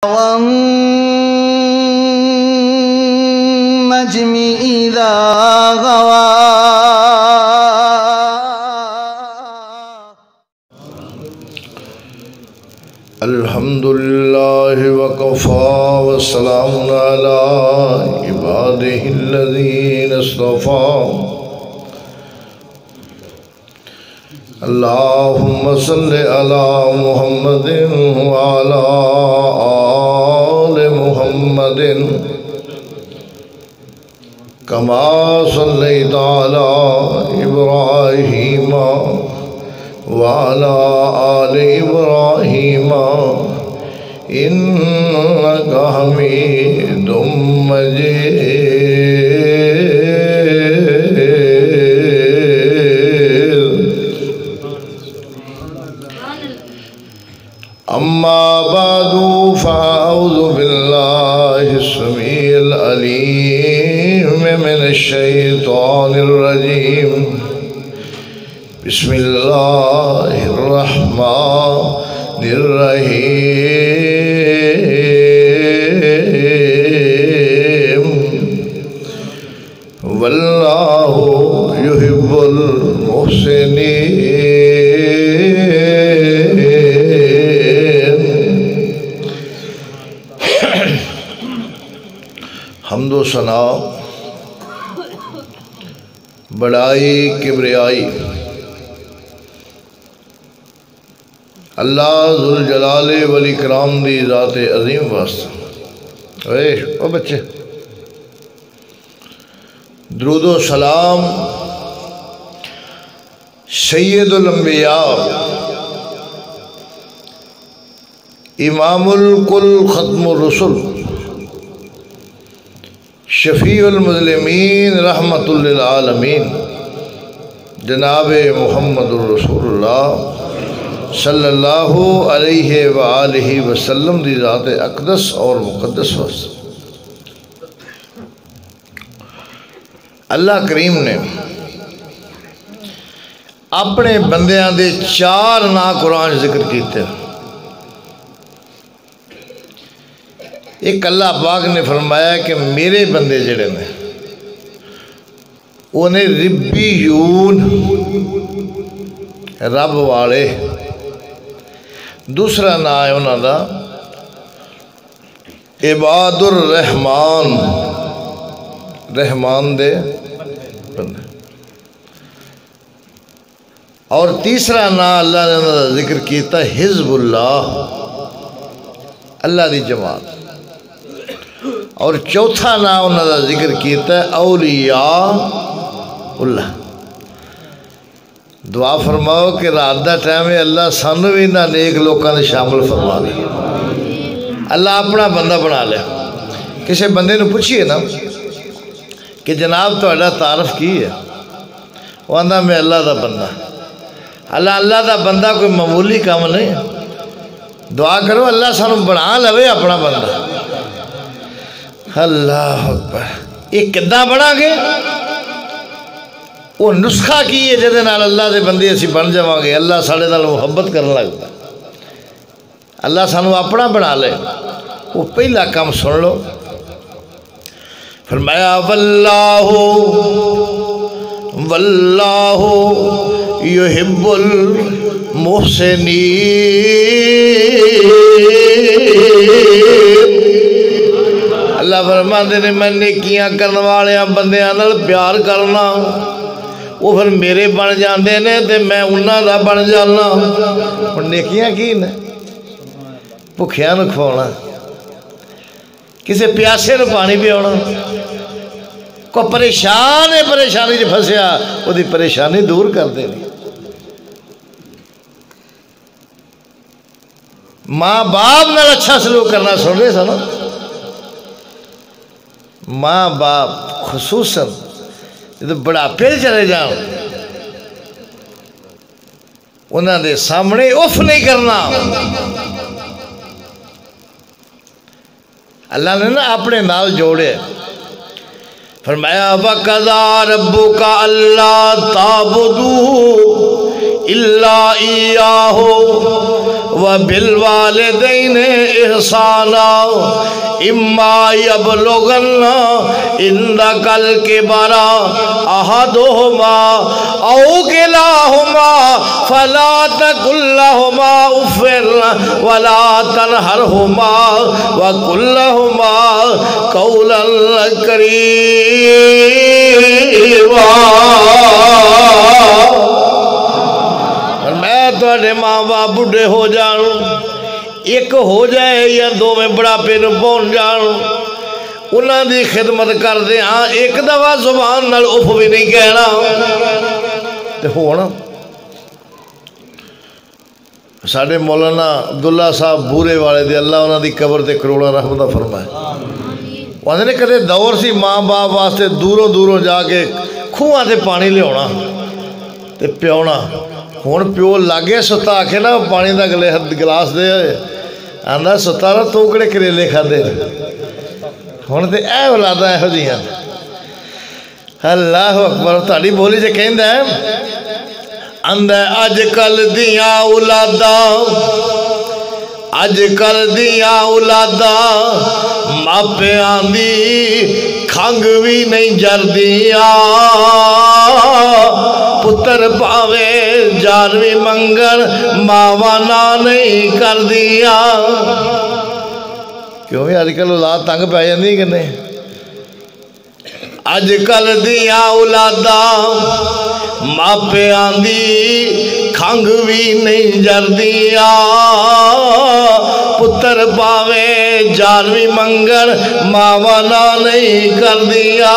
والنجم إذا غوى الحمد لله وكفى والسلام على عباده الذين اصطفى اللهم صل على محمد وعلى آل محمد كما صليت على إبراهيم وعلى آل إبراهيم إنك حميد مجيد أما بعد فأعوذ بالله السميع العليم من الشيطان الرجيم بسم الله الرحمن الرحيم والله يحب المحسنين حمد و ثنا بڑائی کبریائی اللہ ذوالجلال والاکرام دی ذات عظیم واسطہ او بچے درود و سلام سید الانبیاء امام الکل ختم الرسل شفیع المظلمین رحمت للعالمین جناب محمد الرسول اللہ صلی اللہ علیہ وآلہ وسلم دی ذات اقدس اور مقدس واسطہ اللہ کریم نے اپنے بندیاں دے 4 نام قرآن ذکر کیتے ہیں۔ ایک اللہ پاک نے فرمایا کہ میرے بندے جڑے نے انہیں ربیون رب والے، دوسرا نام ہے انہوں دا عباد الرحمن رحمان دے بندے، اور تیسرا نام اللہ نے انہوں دا ذکر کیتا حزب اللہ اللہ دی جماعت، اور چوتھا نام انہوں دا ذکر کیتا ہے اولیاء اللہ۔ دعا فرماؤ کہ رات دا ٹائم ہے اللہ سانو بھی نہ نیک لوکاں نے شامل فرما لے، اللہ اپنا بندہ بنا لے۔ کسی بندے نے پوچھئے نا کہ جناب تو اللہ تعارف کی ہے، وہ آندہ میں اللہ دا بندہ، اللہ دا بندہ کوئی معمولی کام نہیں۔ دعا کرو اللہ سانو بنا لوے اپنا بندہ۔ اللہ اکبر، یہ کدہ بنا گے؟ وہ نسخہ کی ہے جدے نال اللہ دے بندے اسی بن جاواں گے، اللہ ساڑے نال محبت کرنے لگتا، اللہ سانو اپنا بنا لے۔ وہ پہلا کام سن لو، فرمایا واللہ یحب المحسنین۔ اللہ فرماندے نے میں نیکیاں کرنے والے بندیاں نال پیار کرنا، وہ پھر میرے بن جاندے نے تے میں انہاں دا بن جانا۔ اور نیکیاں کی نے؟ بھکھیاں نوں کھوانا، کسے پیاسے نوں پانی پیاونا، کوئی پریشان ہے پریشانی وچ پھسیا وہ دی پریشانی دور کر دینی۔ ماں باپ نال اچھا سلوک کرنا سن رہے سن، ماں باپ خصوصاً جب بڑھاپے چلے جان انہاں دے سامنے اف نہیں کرنا۔ اللہ نے نا اپنے نال جوڑے، فرمایا وَقَضَىٰ رَبُّكَ أَلَّا تَعْبُدُوا إِلَّا إِيَّاهُ وبالوالدین احسانا اما یبلغن عندک الکبر احدہما او کلاہما فلا تقل لہما اف ولا تنہرہما وقل لہما قولا کریما۔ میں تھوڑے ماں باپ بڑھے ہو جانوں، ایک ہو جائے یا دو میں بڑھاپے نوں پہنچ جانوں، انہاں دی خدمت کر دے ہاں ایک دفعہ زبان نال اف بھی نہیں کہنا تے ہونا۔ ساڑھے مولانا عبداللہ صاحب بورے والے دے اللہ انہاں دی قبر تے کروڑا رحمتہ فرمائے، وہاں نے کدے دور سی ماں باپ واسطے دوروں دوروں جا کے کھوہاں تے پانی لے ہونا تے پیونا۔ ہون پیو لاگے ستا آکھے نا پانی دا گلاس دے آندہ ستا نا تو کڑے کریلے کھا دے ہون تے اے اولادہ اے ہو جیاں۔ اللہ اکبر تاڑی بولی جے کہیں دے اندہ اج کل دیاں اولادہ، اج کل دیاں اولادہ ماپے آندی کھنگ بھی نہیں جردیاں، پتر پاوے جانوی منگر ماوانا نہیں کر دیا۔ کیوں بھی آج کل اولاد تنگ پہ جاندی کہ نہیں؟ اج کل دیاں اولادہ ماپے آندی کھنگ بھی نہیں جردیا، پتر پاوے جانوی منگر ماوانا نہیں کر دیا۔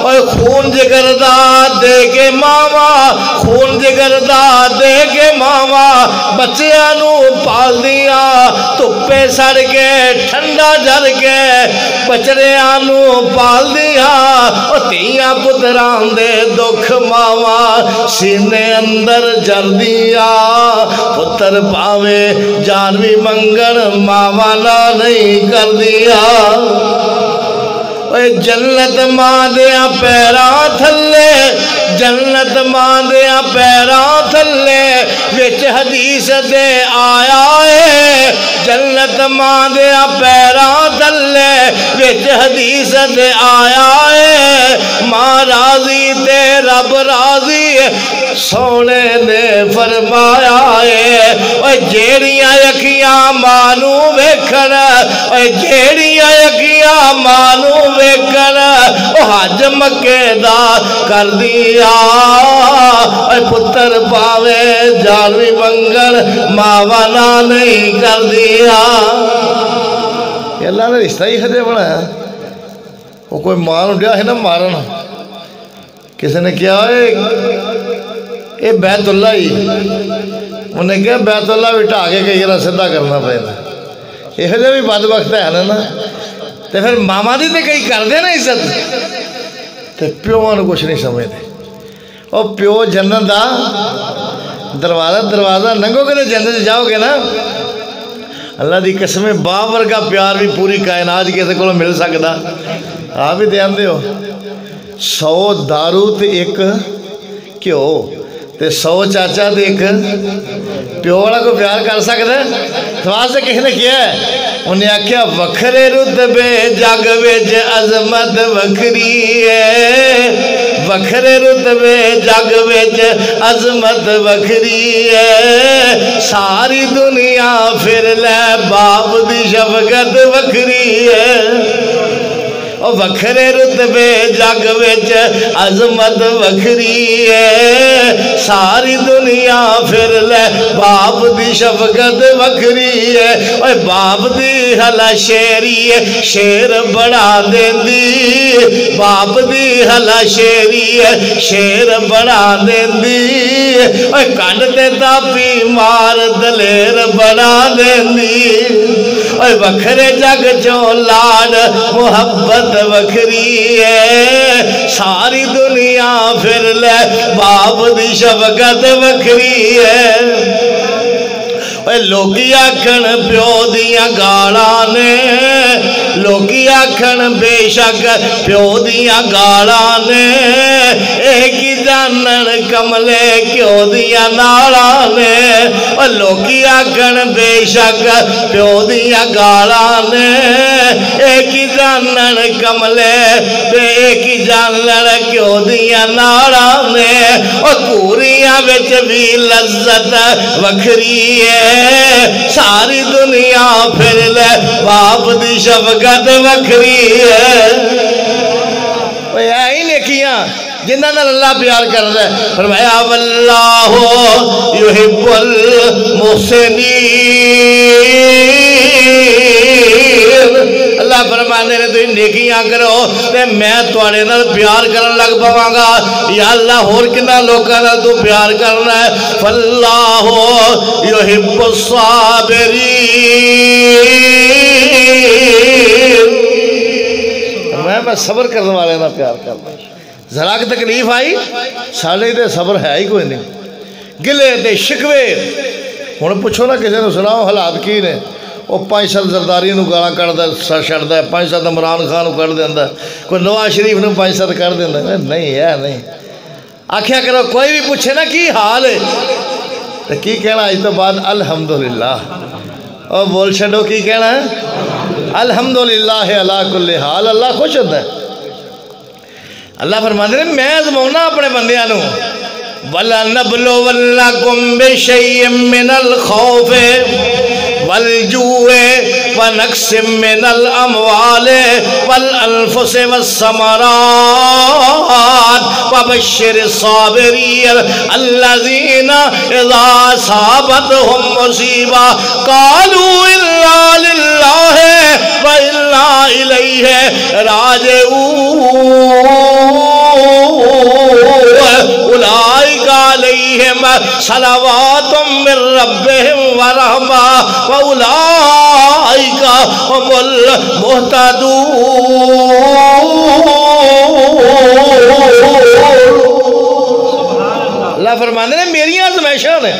اور خون جگر دا دے کے ماما، خون جگر دا دے کے ماما بچیانو پال دیا، تپے سڑ کے ٹھنڈا جر کے بچڑیانو پال دیا۔ اور تیاں پتران دے دکھ ماما سینے اندر جر دیا، پتر پاوے جانوی منگر ماوانا نہیں کر دیا۔ جنت ماں دیا پیران تھلے، جنت ماں دیا پیران تھلے وچ حدیث دے آیا ہے، جنت ماں دیا پیران تھلے وچ حدیث دے آیا ہے، ماں راضی تے رب راضی سونے نے فرمایا ہے۔ اوہ جیڑیاں یکیاں مانو ویکھن، اوہ جیڑیاں یکیاں مانو ویکھن او حج مکے دا کر دیا، اوہ پتر پاوے جانوی منگر ماوانا نہیں کر دیا۔ یہ اللہ نے رشتہ ہی خدے بنایا۔ وہ کوئی مان اٹھیا ہے نا مارنا، کسی نے کیا اے بیت اللہ ہی، انہیں کیا بیت اللہ بٹھا کے کئی گرہ صدہ کرنا پہنا، یہ خدے بھی بات وقت ہے نا۔ تو پھر ماما دی تے کئی کر دے نا عزت، تو پیوان کچھ نہیں سمجھ دے۔ اور پیو جنت دا دروازہ ننگو کے جنت جاؤ گے نا، اللہ دی قسمیں باپ ورگا پیار بھی پوری کائنات کیسے کو مل سکتا۔ آپ بھی دھیان دے ہو 100 دارو تے ایک کیوں تے 100 چاچا تے ایک پیو والا کو پیار کر سکتا ہے؟ تھوڑا سے کسی نے کیا ہے، انہیں آکھیا وکھرے رتبے جگ وچ عظمت وکھری ہے، وکھرے رتبے جگ وچ عظمت وکھری ہے، ساری دنیا پھر لے باپ دی شفقت وکھری ہے۔ اور وکھرے رتبے جگ وچ عظمت وکھری ہے، ساری دنیا پھر لے باپ دی شفقت وکھری ہے۔ اور باپ دی ہلا شیری ہے، شیر بڑا دیندی، باپ دی ہلا شیری ہے، شیر بڑا دیندی، اور کنڈ تے تاپی مار دلیر بڑا دیندی۔ اور وکھرے جگ چو لاڈ محبت وکھری ہے، ساری دنیا پھر لے باپ دی شفقت وکھری ہے۔ لوگی آکھن پیو دیاں گالاں نے، لوگی آکھن بے شک پیو دیاں گالاں نے ایک جانن کملے کیوں دیاں نالاں نے لوکی آکھن بے شک پیو دیاں گالاں نے ایک جانن کملے ایک جانن کیوں دیاں نالاں نے کوریاں وچ بھی لذت وکھری ہے ساری دنیا پھر لے باپ دی شفقت وکھری ہے ہی نیکیاں جنہاں نال اللہ پیار کردا ہے فرمایا واللہ یحب المحسنین اللہ فرماندے نے تسی نیکیاں کرو تے میں تواڈے نال پیار کرن لگ پواں گا یا اللہ ہور کنا لوکاں نال تو پیار کرنا ہے فاللہ یحب الصابرین میں صبر کرنے والے نہ پیار کرنا ذرا کہ تکلیف آئی ساڑھے دے صبر ہے ہی کوئی نہیں گلے دے شکوے انہیں پوچھو نا کسی نے سناؤ حالات کی نے وہ 5 سال زرداری نو گالا کردہ سر شڑدہ ہے 5 سال عمران خان کر دیندہ کوئی نواز شریف نے 5 سال کر دیندہ نہیں ہے نہیں آکھیا کرو کوئی بھی پوچھے نا کی حال ہے تو کی کہنا آج تو بعد الحمدللہ اور بول چھڑو کی کہنا ہے الحمدللہ علی کل حال اللہ خوش ہوتا ہے اللہ فرماتے ہیں میں ازمونا اپنے بندیانوں وَلَنَبْلُوَنَّكُمْ بِشَيْءٍ مِّنَ الْخَوْفِ وَالْجُوعِ وَنَقْصٍ مِّنَ الْأَمْوَالِ وَالْأَنفُسِ وَالثَّمَرَاتِ وَبَشِّرِ الصَّابِرِينَ الَّذِينَ إِذَا أَصَابَتْهُمْ مُصِيبَةٌ قَالُوا إِنَّا لِلَّهِ وَإِنَّا إِلَيْهِ راجعون أولئك عليهم صلوات من ربهم ورحمة وأولئك هم المهتدون اللہ فرماندے نے میری آزمائشاں نے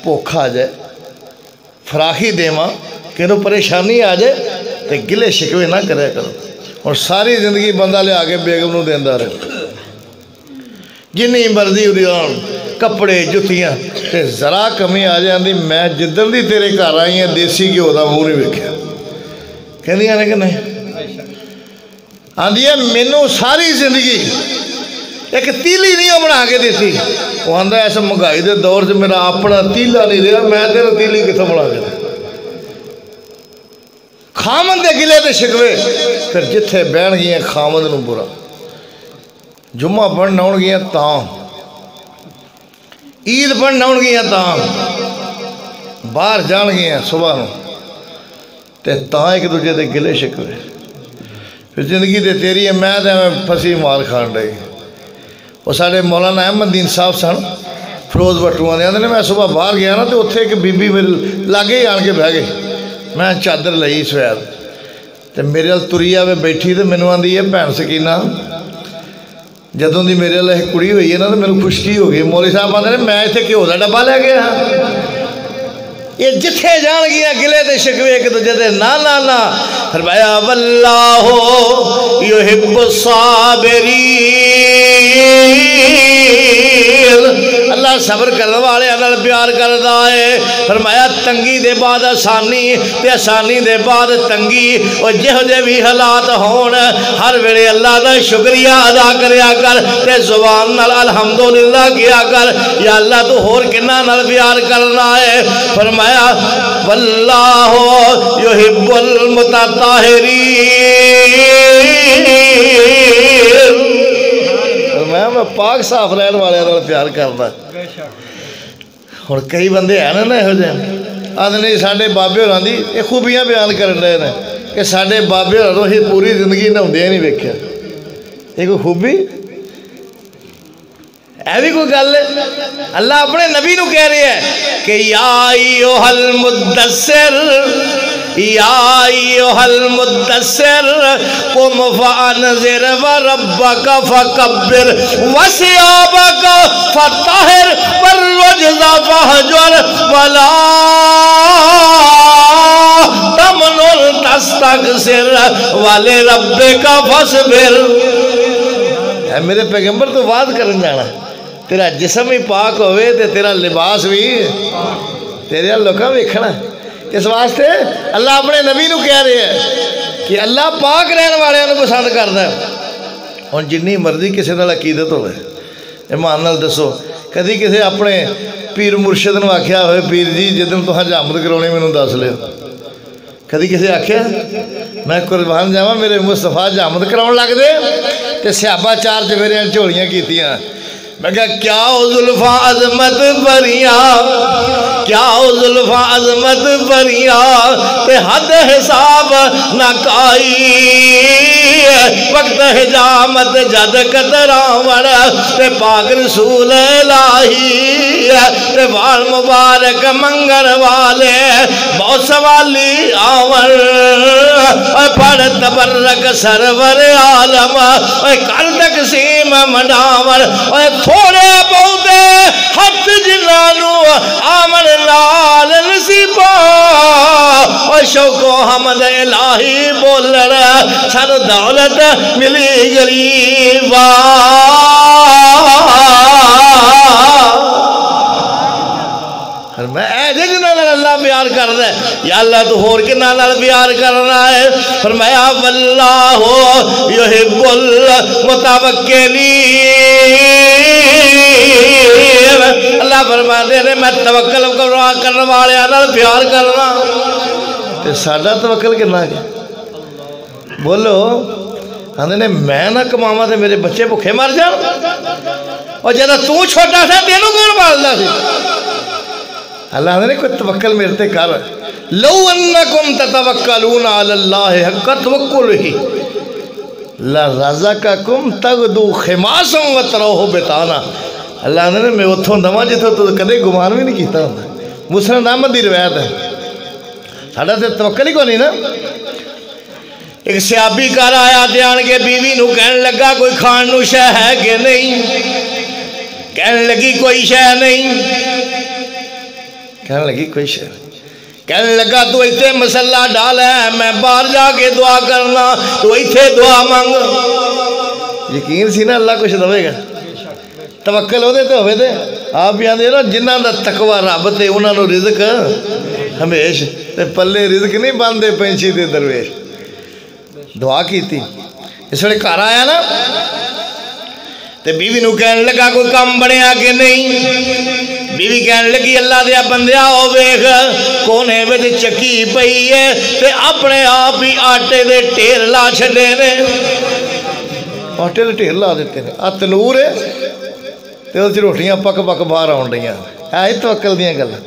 بھوک آ جائے فراخی دیواں کہ نو پریشانی آ جائے تو گلے شکوے نہ کرے کرو اور ساری زندگی بندہ لے آگے بیگم نو دیندہ رہے جنہی مرضی اُدیان کپڑے جتیاں تے ذرا کمی آ جاندی میں جدن دی تیرے گھر آئی ہیں دیسی کی ہوتا منہ نہیں ویکھیا کہندی آنے کہ نہیں آندی ہے مینوں ساری زندگی ایک تیلی نہیں بنا کے دیتی وہ آندہ ایسا مہنگائی دے دور سے میرا اپنا تیلا نہیں رہا میں تیرا تیلی کتھا بنا کے خامن دے گلے دے شکوے پھر جتھے بین گئی ہیں خامن نو برا جمعہ پڑھنا ہون گیا تاں عید پڑھنا ہون گیا تاں باہر جان گیا صبح نو تے تاں ایک دوجہ دے گلے شکوے پھر زندگی دے تیری ہے میں دے میں پھسی مار کھان رہی وہ ساڑھے مولانا احمد دین صاحب سن فروز بٹوان دے اندر میں صبح باہر گیا نا تو اتھے ایک بی بی میرے لاگے ہی آن کے بہ گئے میں چادر لئی سویر تے میرے تریا میں بیٹھی تے منو آن دی ہے بہن سکینہ جدوں دی میرے اللہ کڑی ہوئی ہے نا تو میرے خوشکی ہو گئی مولی صاحب آنے میں ایتھے کیوں دا ڈبا لے گیا یہ جتھے جان گیا گلے دے شکوے ایک دوجہ دے نا نا نا فرمایا واللہ یحب الصابرین اللہ صبر کرنے والے انال پیار کردا ہے فرمایا تنگی دے بعد آسانی تے آسانی دے بعد تنگی اور جہو جے بھی حالات ہون ہر ویلے اللہ دا شکریہ ادا کریا کر تے زبان نال الحمدللہ کیا کر یا اللہ تو ہور کنا نال پیار کرنا ہے فرمایا واللہ یحب المتطہرین میں پاک صاف رہن والے انہوں نے پیار کرتا اور کئی بندے ہیں نا ہو جائیں آدھے نہیں ساڑھے بابے اور آندھی یہ خوبیاں بیان کر رہے ہیں کہ ساڑھے بابے اور ہی پوری زندگی نہ ہوندے نہیں ویکھیا یہ کوئی خوبی اے بھی کوئی گل ہے اللہ اپنے نبی نو کہہ رہے ہیں کہ یا ایوہ المدثر یا ایوہ المدثر قم فانذر وربک فکبر وثیابک فطہر والرجز فہجر ولا تمنن تستکثر ولربک فاصبر۔ اے میرے پیغمبر تو وعد کرن جانا تیرا جسم ہی پاک ہوئے تے تیرا لباس بھی تیرے لوکاں ویکھنا۔ اس واسطے اللہ اپنے نبی نو کہہ رہے ہیں کہ اللہ پاک رہن والے نو پسند کردا ہے۔ اور جنی مرضی کسی نال عقیدت ہوئے ایمان نال دسو کدی کسی اپنے پیر مرشد نو آکھیا ہوئے پیر جی جدن تہاں حجامت کرونی مینوں دس لیو؟ کدی کسی آکھیا میں قربان جاواں میرے مصطفیٰ حجامت کراؤن لگ دے تے صحابہ چار چفیریاں جھولیاں کیتیاں؟ میں کہا کیا او زلفاں عظمت بریاں، کیا او زلفاں عظمت بریاں تے حد حساب نہ کائی، وقت حجامت جد قدراوڑ تے پاک رسول الہی تے وال مبارک منگر والے بہت سوالی آور پڑھ تبرک سرور عالم کر تقسیم مناور تھوڑے بہتے حد جنانو آمن لال نصیبا شوق و حمد الہی بول رہا سن دولت ملی غریبا۔ میں ایسے جنہوں نے اللہ پیار کر رہا ہے یا اللہ تو ہور کنہ نال پیار کر رہا ہے؟ فرمایا واللہ یحب المتوکلین، اللہ فرماتے ہیں میں توکل کرنے والے نال پیار کرنا۔ تے ساڈا توکل کتنا ہے بولو؟ آندے نے میں نہ کماواں تے میرے بچے بھوکے مر جان، اور جدوں تو چھوٹا تھا تینوں کون پالدا سی؟ اللہ نے کوئی توکل میرے تے کر، لو انکم تتوکلون علی اللہ حق توکلہ لرزقکم تغدو خماسا وتروح بطانا۔ اللہ نے میں اتھوں دواں جتھوں تو کدے گمان بھی نہیں کیتا ہوندا۔ مسند احمد دی روایت ہے، ساڈا تے توکل ہی کوئی نہیں نا۔ ایک صحابی گھر آیا دھیان کے بیوی نو کہنے لگا کوئی کھان نو شے ہے کہ نہیں؟ کہنے لگی کوئی شے نہیں، کہنے لگی کوئی شے نہیں۔ کہنے لگا تو ایتھے مسلح ڈال ہے میں باہر جا کے دعا کرنا، تو ایتھے دعا مانگ۔ یقین سی نا اللہ کچھ دوے گا، توکل ہوتے تو ہوئے تھے۔ آپ بھی آندے نا جنہ دا تقوی رب تے انہاں نو رزق ہمیش تے پلے رزق نہیں باندھے پینچی دے درویش۔ دعا کی تھی اس وقت گھر آیا نا تے بیوی نو کہنے لگا کوئی کام بنیا کہ نہیں؟ بیوی کہنے لگی اللہ دیا بندیا او ویکھ کونے وچ چکی پئی ہے تے اپنے آپ ہی آٹے دے ٹھیر لا چھڈے نے، آٹے دے ٹھیر لا دیتے نے، آ تنور ہے تے اس روٹیاں پک پک باہر آن رہیاں، ہے توکل دیاں گلاں۔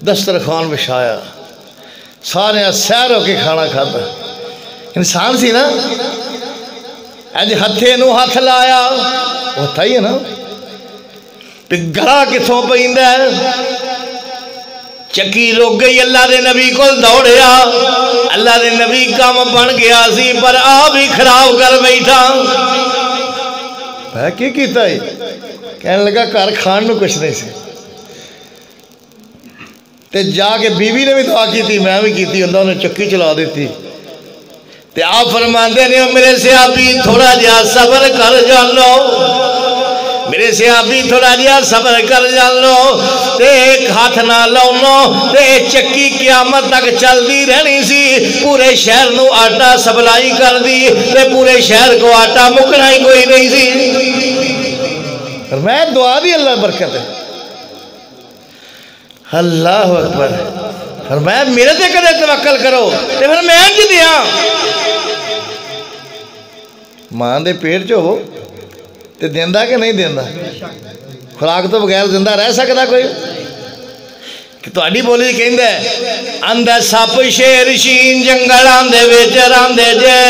دسترخوان بچھایا، سارے سیر ہو کے کھانا کھاتا، انسان سی نا، اج ہتھے نو ہاتھ لایا ہوتا ہی ہے نا، گھرا کتھوں پیندا ہے؟ چکی رک گئی، اللہ دے نبی کو دوڑیا، اللہ دے نبی کام بن گیا سی پر آپ ہی خراب کر بیٹھا۔ میں کی کیتا ہے؟ کہنے لگا گھر کھان نو کچھ نہیں سی، تے جا کے بیوی نے بھی دعا کی تھی، میں بھی کی تھی، اللہ نے چکی چلا دیتی۔ تے آپ فرماندے نے میرے صحابی تھوڑا جہا صبر کر جانو، میرے صحابی تھوڑا جہا صبر کر جانو، تے ایک ہاتھ نہ لاؤنو تے چکی قیامت تک چل دی رہنی سی، پورے شہر نو آٹا سپلائی کر دی تے پورے شہر کو آٹا مکنا ہی کوئی نہیں سی۔ میں دعا دی اللہ برکت ہے، اللہ اکبر۔ فرمایا میرے تے کدے توکل کرو تے پھر میں انج دیاں۔ ماں دے پیٹ چ ہو تے دیندا کہ نہیں دیندا؟ خوراک تو بغیر زندہ رہ سکدا کوئی؟ کہ تہاڈی بولی کہندا ہے اندر سپ شیر شین جنگلاں دے وچ راندے جے،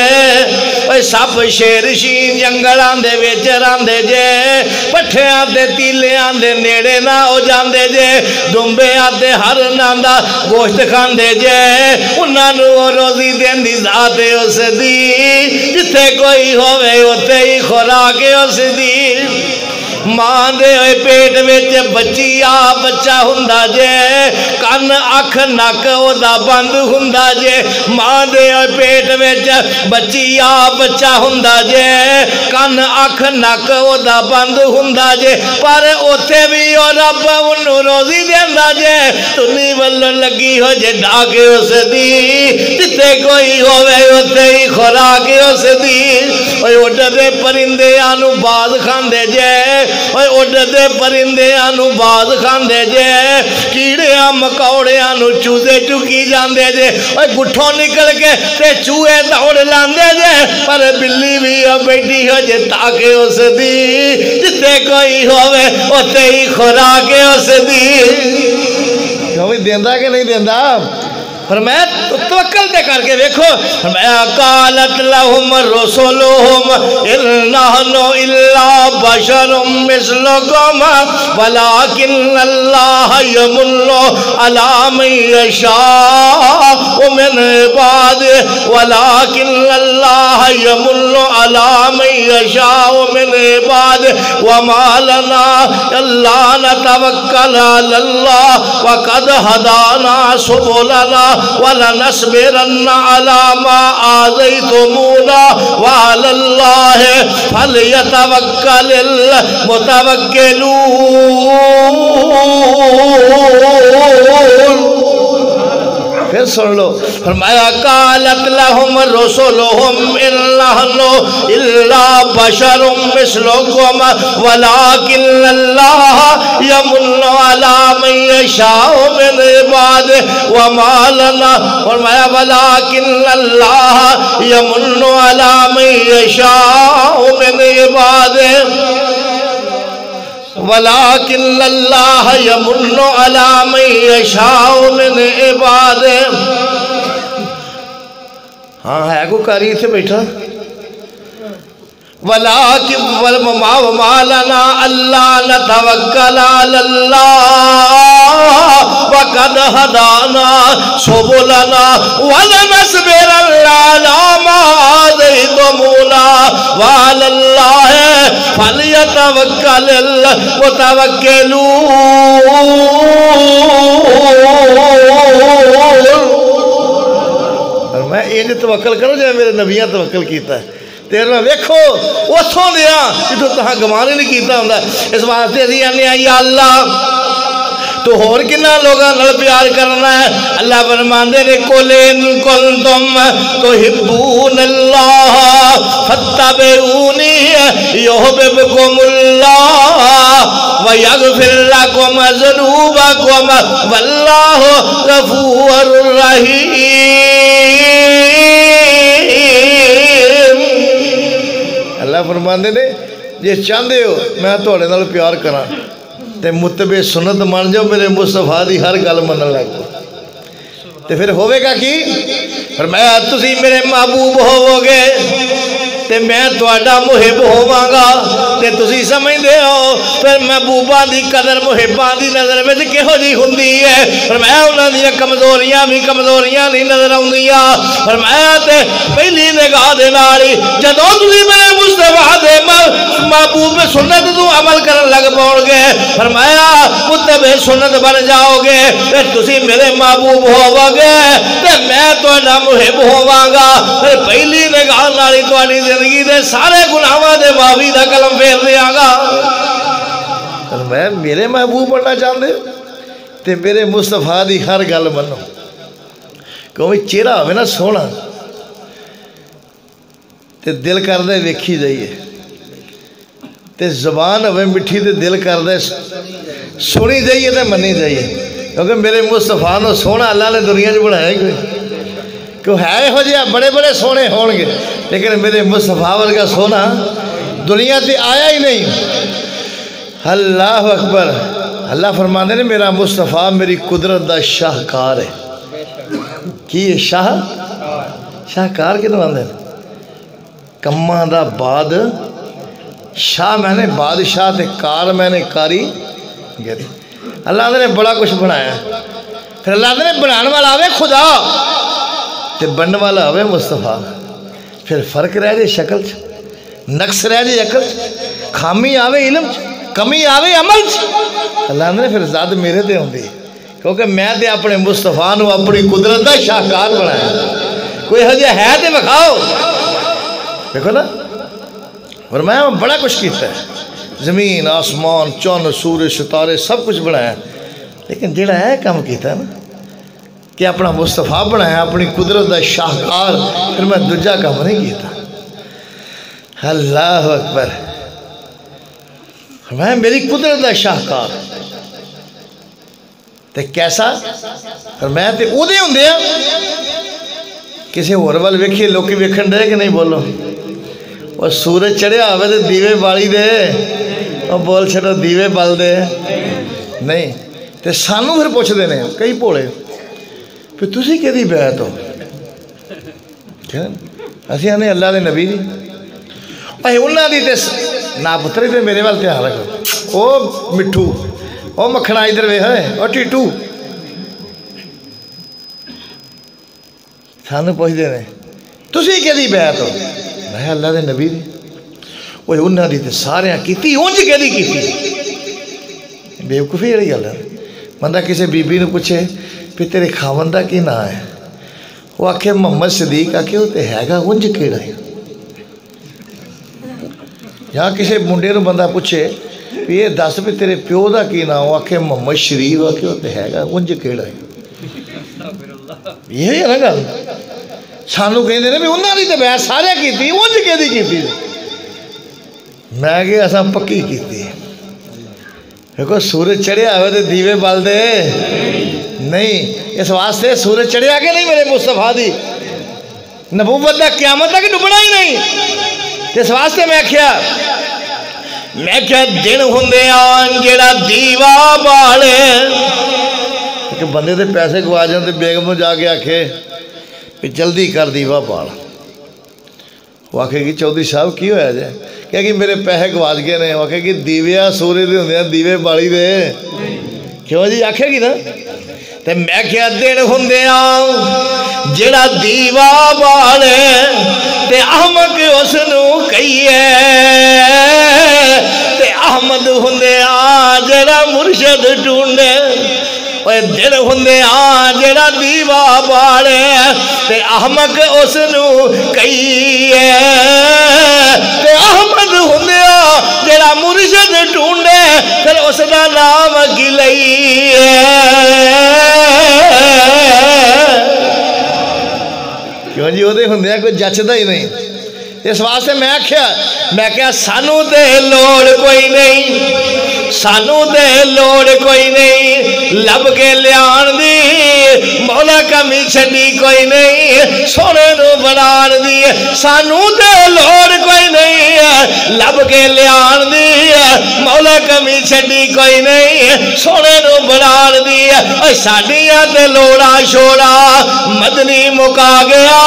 اوے سپ شیر شین جنگلاں دے وچ راندے جے، پٹھیاں تے تیلیاں دے نیڑے نہ ہو جاندے جے، دمبیاں تے ہرناں دا گوشت کھاندے جے، انہاں نو روزی دیندی ذات اس دی، جتھے کوئی ہووے اوتھے ہی خوراک اس دی۔ ماں دے پیٹ وچ بچی آ بچہ ہوندا جے کن اکھ نک او دا بند ہوندا جے ماں دے پیٹ وچ بچی آ بچہ ہوندا جے کن اکھ نک او دا بند ہوندا جے پر اوتھے بھی او رب انہوں روزی دیندا جے تنی ولوں لگی ہو جے ڈاک اس دی جتے کوئی ہووے اوتھے ہی خوراک اس دی اوے اڈدے پرندے آنو باز کھاندے جے اوے اڈدے پرندے آنو باز کھاندے جے کیڑیاں مکوڑیاں نو چوزے چکی جاندے جے اوے گٹھوں نکل کے تے چوہے دوڑ لاندے جے پر بلی بھی بیٹھی ہو جے تاکہ اس دی جتے کوئی ہووے اوتھے ہی خوراک اس دی کیوں بھی دیندہ کہ نہیں دیندہ فرمایا توکل تے کر کے دیکھو فرمایا قالت لهم رسولهم ان نحن الا بشر مثلكم ولكن الله يمن على من يشاء من عباده ولكن الله يمن على من يشاء من عباده وما لنا الا نتوكل على الله وقد هدانا سبلنا وَلَنَصْبِرَنَّ عَلَى مَا آذَيْتُمُونَا وَعَلَى اللَّهِ فَلْيَتَوَكَّلِ الْمُتَوَكِّلُونَ پھر سن لو فرمایا قالت لهم رسولهم ان نحن الا بشر مثلكم ولكن الله يمن على من يشاء من عباده وما لنا فرمایا ولكن الله يمن على من يشاء من عباده وَلَكِنَّ اللَّهَ يَمُنُّ عَلَى مَن يَشَاءُ مِنْ عِبَادِهِ ہاں ہے کو قاری سے بیٹھا وَلَكِنْ وَمَا لَنَا أَلَّا نَتَوَكَّلَ عَلَى اللَّهِ وَقَدْ هَدَانَا سُبُلَنَا وَلَنَصْبِرَنَّ عَلَى مَا آذَيْتُمُونَا وَعَلَى اللَّهِ فَلْيَتَوَكَّلِ الْمُتَوَكِّلُونَ میں یہ توکل کرو جو میرے نبیاں توکل کیتا ہے تیرے میں ویکھو اتھوں دیا جتوں تہاں گمان نہیں کیتا ہوں اس واسطے اسی آنے یا اللہ تو اور کنا لوگاں نال پیار کرنا ہے اللہ فرماندے نے قُلْ إِن كُنتُمْ تُحِبُّونَ اللَّهَ فَاتَّبِعُونِي يُحْبِبْكُمُ اللَّهُ وَيَغْفِرْ لَكُمْ ذُنُوبَكُمْ وَاللَّهُ غَفُورٌ رَحِيمٌ اللہ فرماندے نے جے چاہندے ہو میں تھوڑے نال پیار کراں تے متبع سنت مان جاؤ میرے مصطفیٰ دی ہر گل منن لگ جاؤ تے پھر ہوئے گا کی فرمایا تسی میرے محبوب ہوو گے تے میں تواڈا محب ہوواں گا تے تسی سمجھدے ہو پھر محبوباں دی قدر محباں دی نظر وچ کہو جی ہوندی ہے فرمایا انہاں دی کمزوریاں بھی کمزوریاں نہیں نظر آوندیاں فرمایا تے پہلی نگاہ دے نال جدوں تسی میرے مصطفیٰ دے محبوب سنت تو عمل کرن لگ پاؤ گے فرمایا متبع سنت بن جاؤ گے تے تسی میرے محبوب ہوو گے تے میں تواڈا محب ہوواں گا پھر پہلی نگاہ نال تواڈی زندگی دے سارے گناہاں دے معافی دا کلم پھیر دیاں گا میں میرے محبوب بننا چاہندے تے میرے مصطفیٰ دی ہر گل منو کوئی چہرہ ہوئے نا سونا تے دل کردے ویکھی جائیے تے زبان ہوئے مٹھی تے دل کردے سنی جائیے تے منی جائیے کیونکہ میرے مصطفیٰ نو سونا اللہ نے دنیا جو بڑھایا کوئی کیوں ہے ہو جائے بڑے بڑے سونے ہونگے لیکن میرے مصطفیٰ ورگا سونا دنیا تے آیا ہی نہیں اللہ اکبر اللہ فرمانے نے میرا مصطفیٰ میری قدرت دا شاہکار ہے کی یہ شاہکار کتنا باندھے کمہ دا بعد شاہ میں نے بادشاہ تے کار میں نے کاری اللہ نے بڑا کچھ بنایا پھر اللہ نے بنانے والا آوے خدا تے بننے والا آوے مصطفیٰ پھر فرق رہ جائے شکل نقص رہ جائے عقل خامی آوے علم کمی آوے عمل اللہ نے پھر زد میرے تے ہوندی کیونکہ میں تے اپنے مصطفیٰ نو اپنی قدرت دا شاہکار بنایا کوئی حجہ ہے تے بکھاؤ دیکھو نا فرمایا میں بڑا کچھ کیتا ہے زمین آسمان چون سورج ستارے سب کچھ بنایا لیکن جڑا ہے کام کیتا ہے نا کہ اپنا مصطفیٰ بنایا اپنی قدرت دا شاہکار پھر میں دجا کام نہیں کیتا اللہ اکبر میں میری قدرت دا شاہکار تے کیسا میں تے او دے ہوندے ہیں کسی اور وال ویکھیے لوکی ویکھن دے کہ نہیں بولو اور سورج چڑھیا ہوئے تے دیوے بالی دے اور بول چھڑو دیوے بال دے نہیں تے سانو پھر پوچھ دینے کئی پوڑے پھر تسی کہ دی بیعت ہو اسی آنے اللہ دے نبی دی اے انہاں دی تے نا پتری تے میرے وال تیار رکھو او مٹھو او مکھنا ادھر وے ہے او ٹیٹو سانو پوچھ دینے تسی کہ دی بیعت ہو میں اللہ دے نبی دی اوہ انہاں دی تے سارے کیتی اونج کہ دی کیتی بیوقوفی جڑی گل ہے بندہ کسی بی بی نے پوچھے پھر تیرے خاوندہ کی نہ ہے وہ آکھے محمد صدیق آکھے وہ تے ہے گا اونج کیڑا ہے یا کسی منڈے نو بندہ پوچھے یہ دس پہ تیرے پیو دا کی نہ وہ آکھے محمد شریف آکھے وہ تے ہے گا اونج کیڑا ہے یہ ہے نا گل سانو کہیں دے بھی انہاں دی تے بیعت سارے کیتی اونج کے دی کیتی میں کہ اساں پکی کیتی دیکھو سورج چڑھیا ہوئے تے دیوے بال دے نہیں اس واسطے سورج چڑھیا کہ نہیں میرے مصطفیٰ دی نبوت دا قیامت تک ڈبنا ہی نہیں اس واسطے میں کیا دن ہوندے آن جیڑا دیوا بالے کہ بندے دے پیسے گوا جاندے بیگم جا کے آکھے کہ جلدی کر دیوا بال وہ آکھے کہ چودھری صاحب کی ہویا جائے کہ میرے پیسے گواج گئے نے وہ آکھے کہ دیویا سورے دے ہوندے ہیں دیوے بالی دے کیوں جی آکھے گی نا تے میں کیا دن ہوندے آن جڑا دیوا بالے تے احمد اس نو کہیے تے احمد ہوندے آن جڑا مرشد ڈھونڈے اوے دن ہوندے آن جڑا دیوا بالے تے احمد اس نو کہیے تے احمد ہوندے آن جڑا مرشد ڈھونڈے پھر اس دا نام کی لئیے کیوں جی وہ دے ہوندے ہیں کوئی جچدا ہی نہیں اس واسطے میں کیا سانو دے لوڑ کوئی نہیں سانو دے لوڑ کوئی نہیں لب کے لیان دی مولا کمی چھڑی کوئی نہیں سونے نو بنان دی سانو دے لوڑ کوئی نہیں لب کے لیان دی مولا کمی چھڑی کوئی نہیں سونے نو بنان دی ساڈیاں تے لوڑا شوڑا مدنی مکا گیا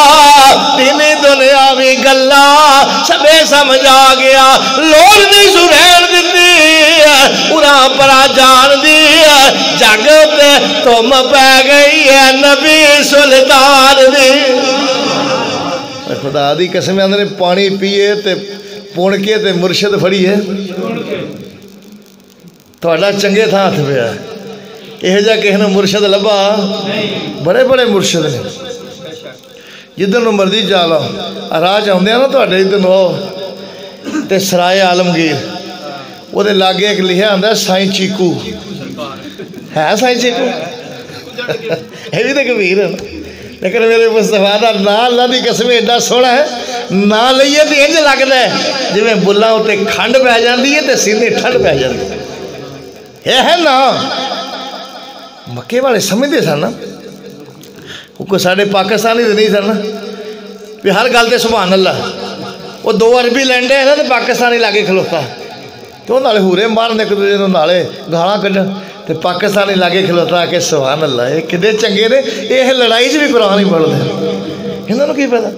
تین دنیا بھی گلا سبے سمجھا گیا لوڑ نہیں سرین دیتی اُرہاں پرا جان دی جگت تم پہ گئی ہے نبی سلطان دی خدا دی قسم اندر پانی پیئے تے پون کے تے مرشد پھڑی ہے تھوڑا چنگے تھا ہاتھ پہ ہے یہ جا کہنا مرشد لبا بڑے بڑے مرشد نے جدن مرضی جالا راہ چاہتے ہیں نا تو ادھر ہو تے سرائے عالمگیر وہ دے لاگے ایک لکھا آندا ہے سائیں چیکو ہے سائیں چیکو یہ بھی تو کبیر ہے لیکن میرے مصطفیٰ دا نا اللہ دی قسم ایڈا سونا ہے نا لئیے تو انج لگتا ہے جی میں بلا ہوتے کھنڈ پہ جاندی ہے تے سینے ٹھنڈ پہ جاندی ہے ہے نا مکے والے سمجھتے سن نا کوئی ساڑھے پاکستانی تو نہیں سن نا بھی ہر گل تے سبحان اللہ وہ دو عربی لینڈے ہیں نا تو پاکستانی لاگے کھلوتا تو وہ نالے ہورے مارنے ایک دوسرے نالے گالاں کڈن تے پاکستانی لاگے کھلوتا کہ سبحان اللہ یہ کدے چنگے نے یہ لڑائی سے بھی قرآن ہی پڑھتے انہوں نے کی پتا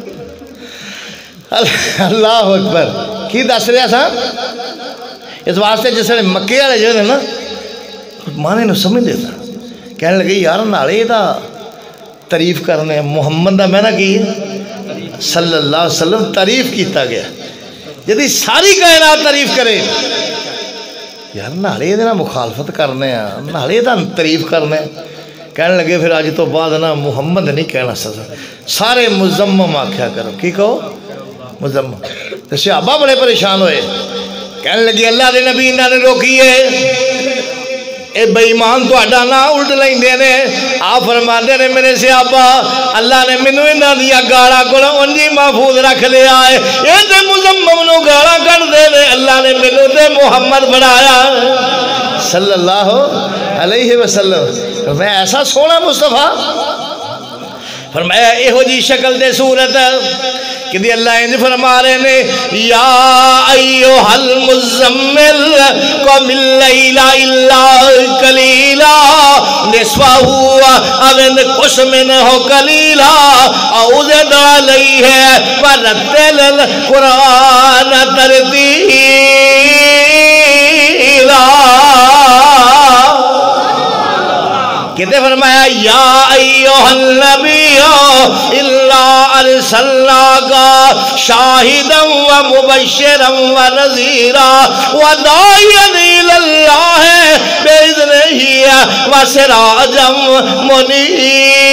اللہ اکبر کی دس رہا سا اس واسطے جس نے مکے والے جو نا مانے نو سمجھ دیتا کہنے لگے یار نالے دا تعریف کرنے محمد دا میں نہ کی صلی اللہ علیہ وسلم تعریف کیتا گیا جدی ساری کائنات تعریف کرے یار نالے یہ مخالفت کرنے نالے دا تعریف کرنے کہنے لگے پھر اج تو بعد نا محمد نہیں کہنا سارے مزمم آکھیا کرو کی کہو مزمم تو صحابہ بڑے پریشان ہوئے کہنے لگے اللہ دے نبی انہاں نے روکیے اے بے ایمان تو اڈا نہ الٹ لیندے نے آپ فرماندے نے میرے صحابہ اللہ نے مینوں انہاں دیا گالاں کول اونجی محفوظ رکھ لیا ہے اے تے مزمم نو گالاں کڈدے نے اللہ نے مینوں تے محمد بنایا صلی اللہ علیہ وسلم میں ایسا سونا مصطفیٰ فرمایا ایہو جی شکل دے صورت کہ دی اللہ انج فرما رہے نے یا ایوہ المزمل قم اللیل الا قلیلا نصفہ او انقص منہ قلیلا او زد علیہ ورتل القرآن ترتیلا کہتے فرمایا یا ایوہ النبی اللہ ارسلناکا شاہدا و مبشرا و نذیرا و داعیا الاللہ بإذنہ و سراجا منیرا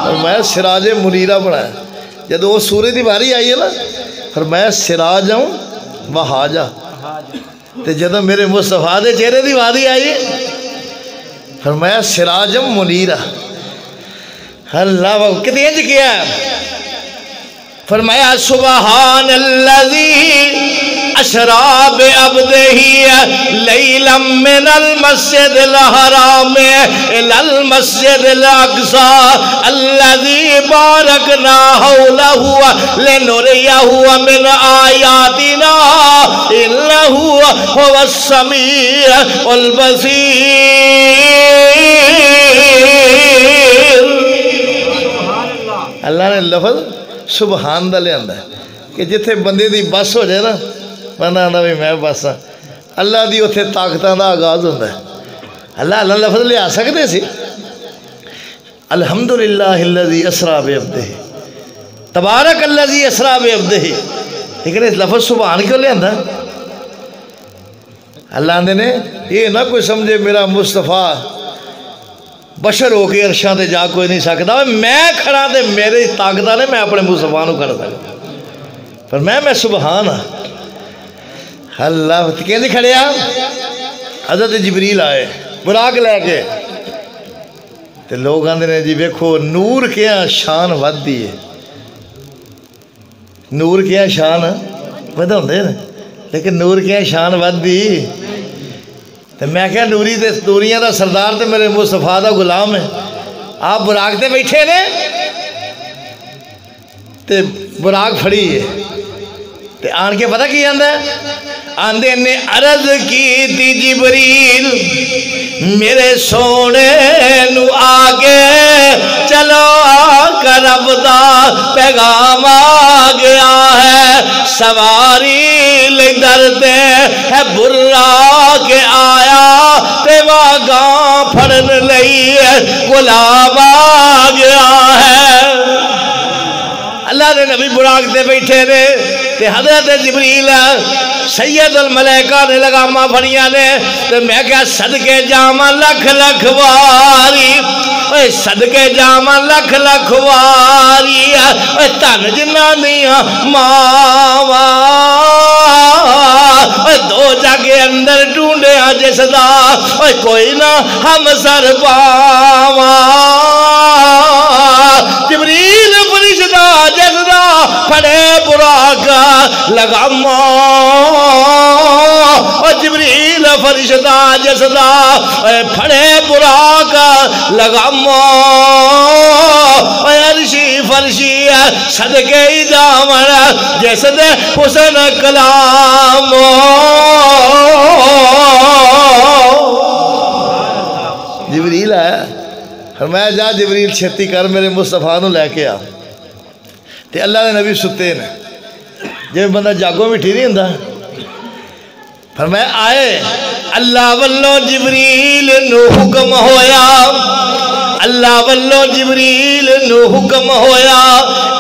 فرمایا سراج منیرہ بڑھایا جب وہ سورہ دی باری آئی ہے نا فرمایا سراجا و حاجا تے جدو میرے مصطفیٰ دے چہرے دی وادی آئی فرمایا سراجم منیرہ اللہ وقت کتنی انج کیا فرمایا سبحان اللذی اسرا بعبدہ لیلا من المسجد الحرام الى المسجد الاقصى الذي باركنا حوله لنريه من آياتنا إنه هو السميع البصير اللہ نے لفظ سبحان دا لے آندہ ہے کہ جتھے بندے دی بس ہو جائے نا بندہ آندہ بھی میں بس ہاں اللہ دی اتھے طاقتاں دا آغاز ہوندہ ہے اللہ لفظ لے آ سکتے سی الحمدللہ اللذی اسرا بعبدہ تبارک اللذی اسرا بعبدہ لیکن اس لفظ سبحان کیوں لے آندہ اللہ آندے نے یہ نہ کوئی سمجھے میرا مصطفیٰ بشر ہو کے عرشاں تے جا کوئی نہیں سکتا میں کھڑا تے میرے طاقتہ نے میں اپنے مصطفیٰ نو کر سکتا پر میں سبحان ہاں اللہ کہنے کھڑے حضرت جبریل آئے براق لے کے تے لوگ آندے نے جی ویکھو نور کیا شان ود دی ہے نور کیا شان ود ہوندے نے لیکن نور کیا شان ود دی تے میں کہا نوری تے نوریاں دا سردار تے میرے مصطفیٰ دا غلام ہے آپ براق تے بیٹھے نے تے براق پھڑی ہے تے آن کے پتہ کی آندہ ہے آندے نے عرض کی تھی جبریل میرے سونے نو آگے چلو آکر رب دا پیغام آگیا ہے سواری لے درتے ہے برا کے آیا تے واگاں پھڑن لئی غلام آگیا ہے اللہ نے نبی براق دے بیٹھے نے تے حضرت جبریل سید الملائکہ نے لگاما پھڑیاں نے تے میں کہا صدقے جاما لکھ لکھ واری اے صدقے جاما لکھ لکھ واری اے تن جنہ دیا ماوا اے دو جاگے اندر ڈھونڈے جس دا اے کوئی نہ ہم سر پاوا جبریل فرشتہ جس دا پھڑے براق لگاما جبریل فرشتہ جس دا پھڑے براق لگاما عرشی فرشی صدقے جامن جس دے حسن کلام جبریل آیا فرمایا جا جبریل چھتی کر میرے مصطفیٰ نو لے کے آ تے اللہ نے نبی ستے نے جب بندہ جاگوں میں ٹھیری ہندہ فرمایا آئے اللہ واللہ جبریل نو حکم ہویا اللہ والو جبریل نو حکم ہویا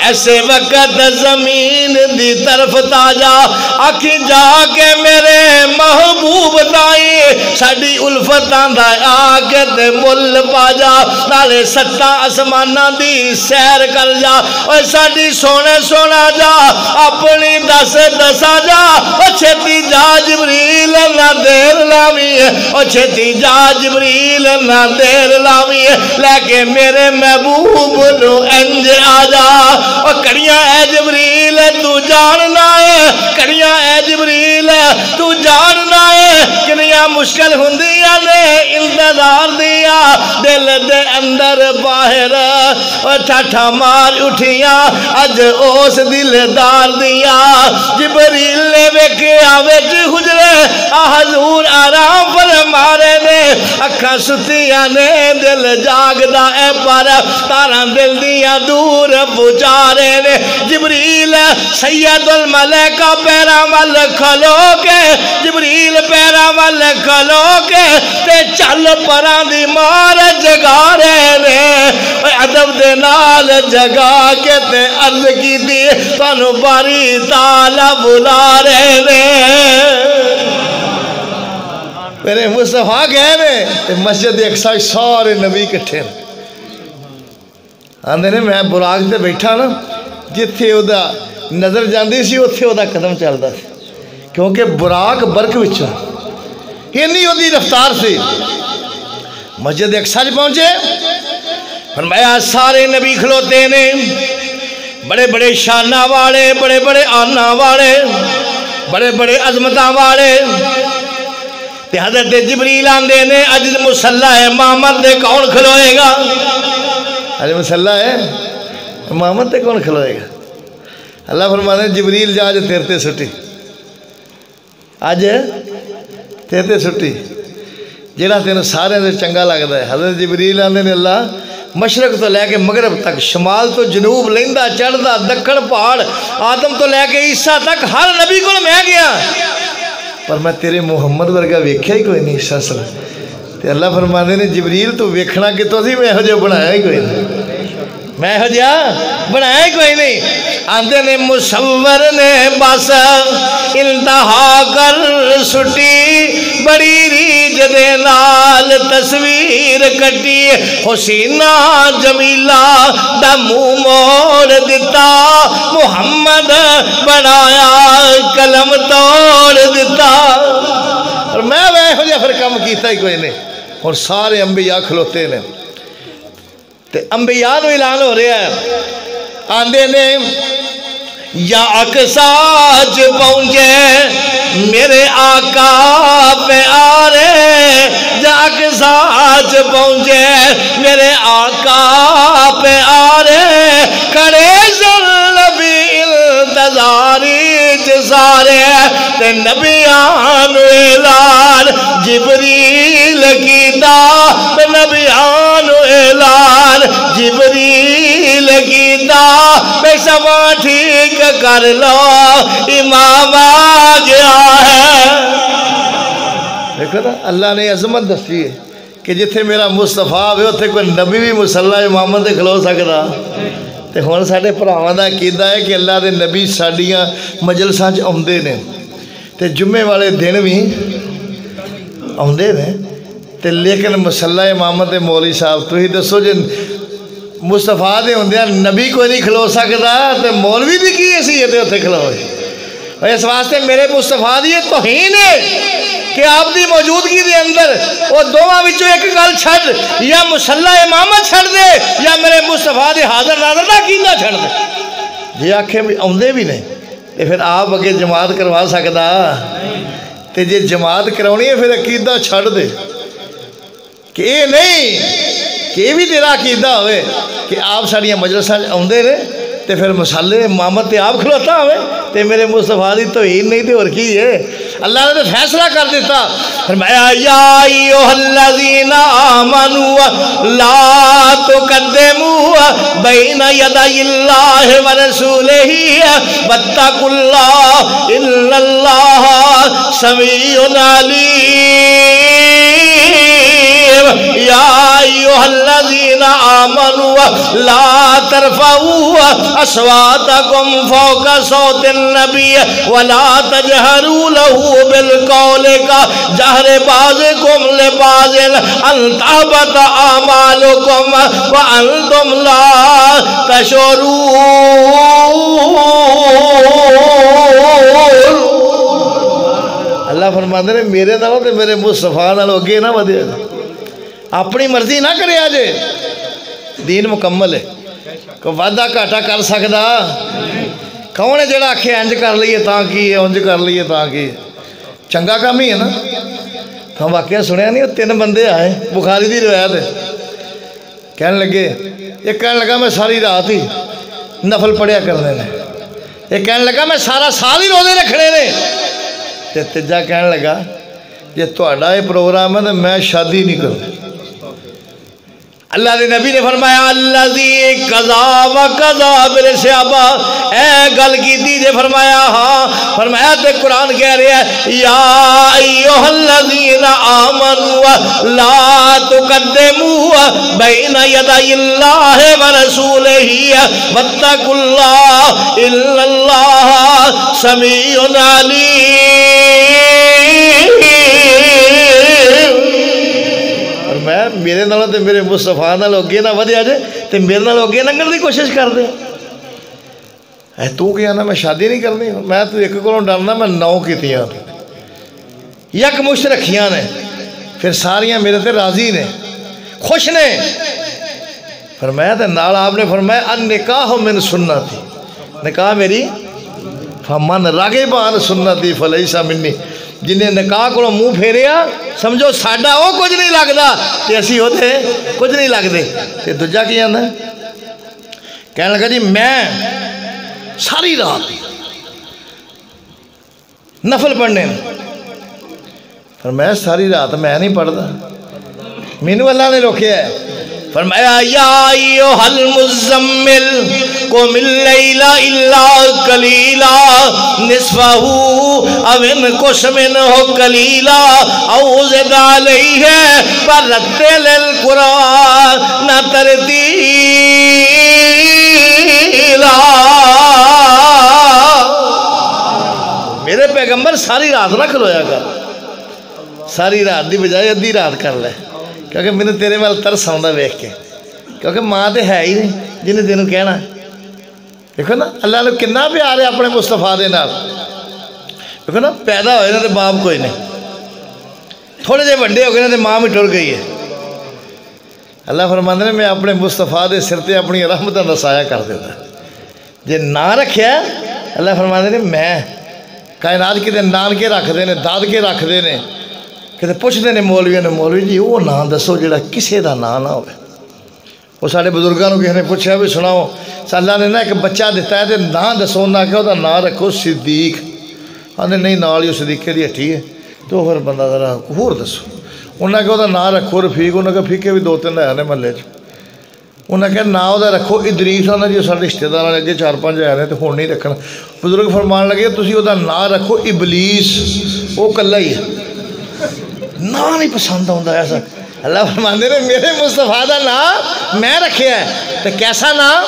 ایسے وقت زمین دی طرف تاجا آکھی جا کے میرے محبوب تائی ساڑی الفتاں دا آکے تے مل پا جا نالے ستا اسمانہ دی سیر کر جا اور ساڑی سونے سونا جا اپنی دس دسا جا اور چھتی جا جبریل نہ دیر لاوی اور چھتی جا جبریل نہ دیر لاوی لیکے میرے محبوب نو انج آجا اور کڑیاں اے جبریل تو جاننا ہے کڑیاں اے جبریل تو جاننا ہے کنیاں مشکل ہندیاں نے انتظار دیا دل دے اندر باہر اور ٹھاٹھا مار اٹھیاں اج اوس دلدار دیا جبریل نے ویکھے آویج حجرے حضور آرام فرمارے نے اکھاں ستیاں نے دل جاگ دا اے پر تاراں دل دیا دور پچارے نے جبریل سید الملائکہ پیراں وال کھلو کے جبریل پیراں وال کھلو کے تے چل پراں دی مار جگا رہے نے ادب دے نال جگا کے تے عرض کی دی تانوں باری تعالی بلا رہے نے میرے مصطفیٰ گئے نے تے مسجد اقصی سارے نبی کٹھے آندے نے میں براق تے بیٹھا نا جتھے او دا نظر جاندی سی اتھے او دا قدم چلدا سی کیونکہ براق برق وچوں اتنی او دی رفتار سی مسجد اقصی پہنچے فرمایا سارے نبی کھلوتے نے بڑے بڑے شانہ والے بڑے بڑے آنا والے بڑے بڑے عظمتاں والے تے حضرت جبریل آندے نے اج مصلی امامت دے کون کھلوئے گا اج مصلی امامت دے کون کھلوئے گا اللہ فرماتے ہیں جبریل جا آج تیرتے سٹی آج تیرتے سٹی جیڑا تینوں سارے دے چنگا لگتا ہے حضرت جبریل آندے نے اللہ مشرق تو لے کے مغرب تک شمال تو جنوب لیندہ چڑھدا دکھن پہاڑ آدم تو لے کے عیسیٰ تک ہر نبی کو میں گیا پر میں تیرے محمد ورگا ویکھیا ہی کوئی نہیں عیسیٰ صلی اللہ علیہ وسلم تے اللہ فرماتے نے جبریل تو ویکھنا کہ تو سی میں ہو جو بنایا ہی کوئی نہیں میں ہو جا بنایا ہی کوئی نہیں آندے نے مصور نے بس انتہا کر سٹی بڑی ریج دے نال تصویر کٹی حسینہ جمیلہ دا منہ موڑ دیتا محمد بنایا قلم توڑ دیتا اور میں ہو جا پھر کم کیتا ہی کوئی نہیں اور سارے انبیاء کھلوتے نے تے انبیاء نو اعلان ہو رہا ہے آندے نے یا اقصاج پہنچے میرے آقا پہ آ رہے یا اقصاج پہنچے میرے آقا پہ آ رہے کھڑے ذلبی انتظاری جسارے تے نبیان اعلان جبریل کیتا نبیان اعلان جبریل کیتا بے سما ٹھیک کر لو امام آ گیا ہے دیکھو نا اللہ نے عظمت دسی ہے کہ جتھے میرا مصطفیٰ ہوئے اتھے کوئی نبی بھی مصلی امامت دے کھلو سکتا تے ہون ساڑھے پراواں دا عقیدہ ہے کہ اللہ دے نبی ساڑیاں مجلساں چ آندے نے تے جمعے والے دن بھی آندے نے تے لیکن مصلی امامت دے مولوی صاحب تو ہی دسو جن مصطفیٰ دے ہوندیاں نبی کوئی نہیں کھلو سکتا تے مولوی دی کی حیثیت ہے اتھے کھلوئے اس واسطے میرے مصطفیٰ دی یہ توہین ہے کہ آپ دی موجودگی دے اندر وہ دوواں وچوں ایک گل چھڑ یا مصلی امامت چھڑ دے یا میرے مصطفیٰ دے حاضر ناظر دا کیندہ چھڑ دے یہ آنکھیں بھی آندے بھی نہیں تے پھر آپ اگے جماعت کروا سکتا تے جے جماعت کرونی ہے پھر عقیدہ چھڑ دے کہ اے نہیں کہ یہ بھی تیرا عقیدہ ہوئے کہ آپ ساڑیاں مجلساں آندے نے تے پھر مصلی امامت تے آپ کھلوتا ہوئے تے میرے مصطفیٰ دی توہین نہیں تے اور کی ہے اللہ نے فیصلہ کر دیتا فرمایا یا ایوہ الذین آمنوا لا تقدموا بین یدی اللہ ورسولہ واتقوا اللہ ان اللہ سمیع علیم یا ایھا الذین آمنوا لا ترفعوا اصواتکم فوق صوت النبی ولا تجہروا له بالقول کجہر بعضکم لبعض ان تحبط اعمالکم وانتم لا تشعرون۔ اللہ فرماتے ہیں میرے نالوں تے میرے مصطفیٰ نالوں اگے نہ ودے، اپنی مرضی نہ کرے آجے، دین مکمل ہے، کوئی وعدہ گھاٹا کر سکدا کون ہے جڑا آکھے انج کر لئیے تاں کی ہے، انج کر لئیے تاں کی ہے، چنگا کام ہی ہے نا۔ ہم واقعہ سنیا نہیں، 3 بندے آئے، بخاری دی روایت ہے، کہنے لگے، ایک کہنے لگا میں ساری رات ہی نفل پڑھیا کرنے نے، ایک کہنے لگا میں سارا سال ہی روزے رکھنے نے، تیجا کہنے لگا یہ تہاڈا یہ پروگرام ہے میں شادی نہیں کروں۔ اللہ دے نبی نے فرمایا الذی قضا و قضا بالصحابہ، اے گل کی دیجئے، فرمایا ہاں، فرمایا تے قرآن کہہ رہے ہیں یا ایھا الذین آمنوا لا تقدموا بین یدی اللہ ورسولہ واتقوا اللہ ان اللہ سمیع علیم۔ میں میرے نالوں تے میرے مصطفیٰ نالوں اگے نہ ودیا جے تے میرے نالوں اگے لنگن دی کوشش کر دے، اے تو کیا نا میں شادی نہیں کرنی، میں تو ایک کولوں ڈرنا، میں 9 کیتیاں یک مشت رکھیاں نے، پھر ساریاں میرے تے راضی نے، خوش نے۔ فرمایا تے نال آپ نے فرمایا النکاح من سنتی، نکاح میری، فمن راغب عن سنتی فلیس منی، جنہیں نکاح کو منہ پھیریا سمجھو ساڈا وہ کچھ نہیں لگتا تے اسی ہوتے کچھ نہیں لگتے۔ تے دوجا کی آندا کہنے لگا جی میں ساری رات نفل پڑھنے، فرمایا ساری رات میں نہیں پڑھتا، مینوں اللہ نے روکیا ہے، فرمایا یا ایھا المزمل قم اللیل الا قلیلا نصفہ او انقص منہ قلیلا او زد علیہ ورتل القرآن ترتیلا۔ میرے پیغمبر ساری رات نہ کھلویا کر، ساری رات دی بجائے ادھی رات کر لے، کیونکہ میں نے تیرے وال ترس آندا ویکھ کے، کیونکہ ماں تے ہے ہی نہیں جنہیں تینوں کہنا۔ دیکھو نا اللہ نے کتنا پیار ہے اپنے مصطفیٰ دے نال، دیکھو نا پیدا ہوئے نا تے باپ کوئی نہیں، تھوڑے جے بڑے ہو گئے نا تے ماں بھی ٹر گئی ہے۔ اللہ فرماندے نے میں اپنے مصطفیٰ دے سر تے اپنی رحمت دا سایہ کر دیتا، جے نہ رکھیا اللہ فرماندے نے میں کائنات کتے نانکے رکھ دے نے، داد کے رکھ دے نے، کتے پوچھتے ہیں مولویوں نے مولوی جی وہ نام دسو جڑا کسے دا نام نہ ہوئے۔ وہ سارے بزرگاں کسی نے پوچھا بھی سناؤ، اللہ نے نا ایک بچہ دیتا ہے تے نام دسو، انہاں کہ وہ نام رکھو صدیق، آدھے نہیں نال ہی صدیقے دی ہٹی ہے، تو پھر بندہ ذرا ہور دسو، انہاں کہ وہ نام رکھو رفیق، انہاں کہ فیقے بھی 2-3 ہے محلے چ، انہاں کہ نام وہ رکھو ادریس، آدھا جی سارے رشتے دار اگے 4-5 ہے تو ہوں نہیں رکھنا۔ بزرگ فرمان لگے تسی وہ نام رکھو ابلیس، وہ کلا ہی ہے، نام نہیں پسند آتا ایسا۔ اللہ فرماندے نے میرے مصطفیٰ دا نام میں رکھے ہے، تو کیسا نام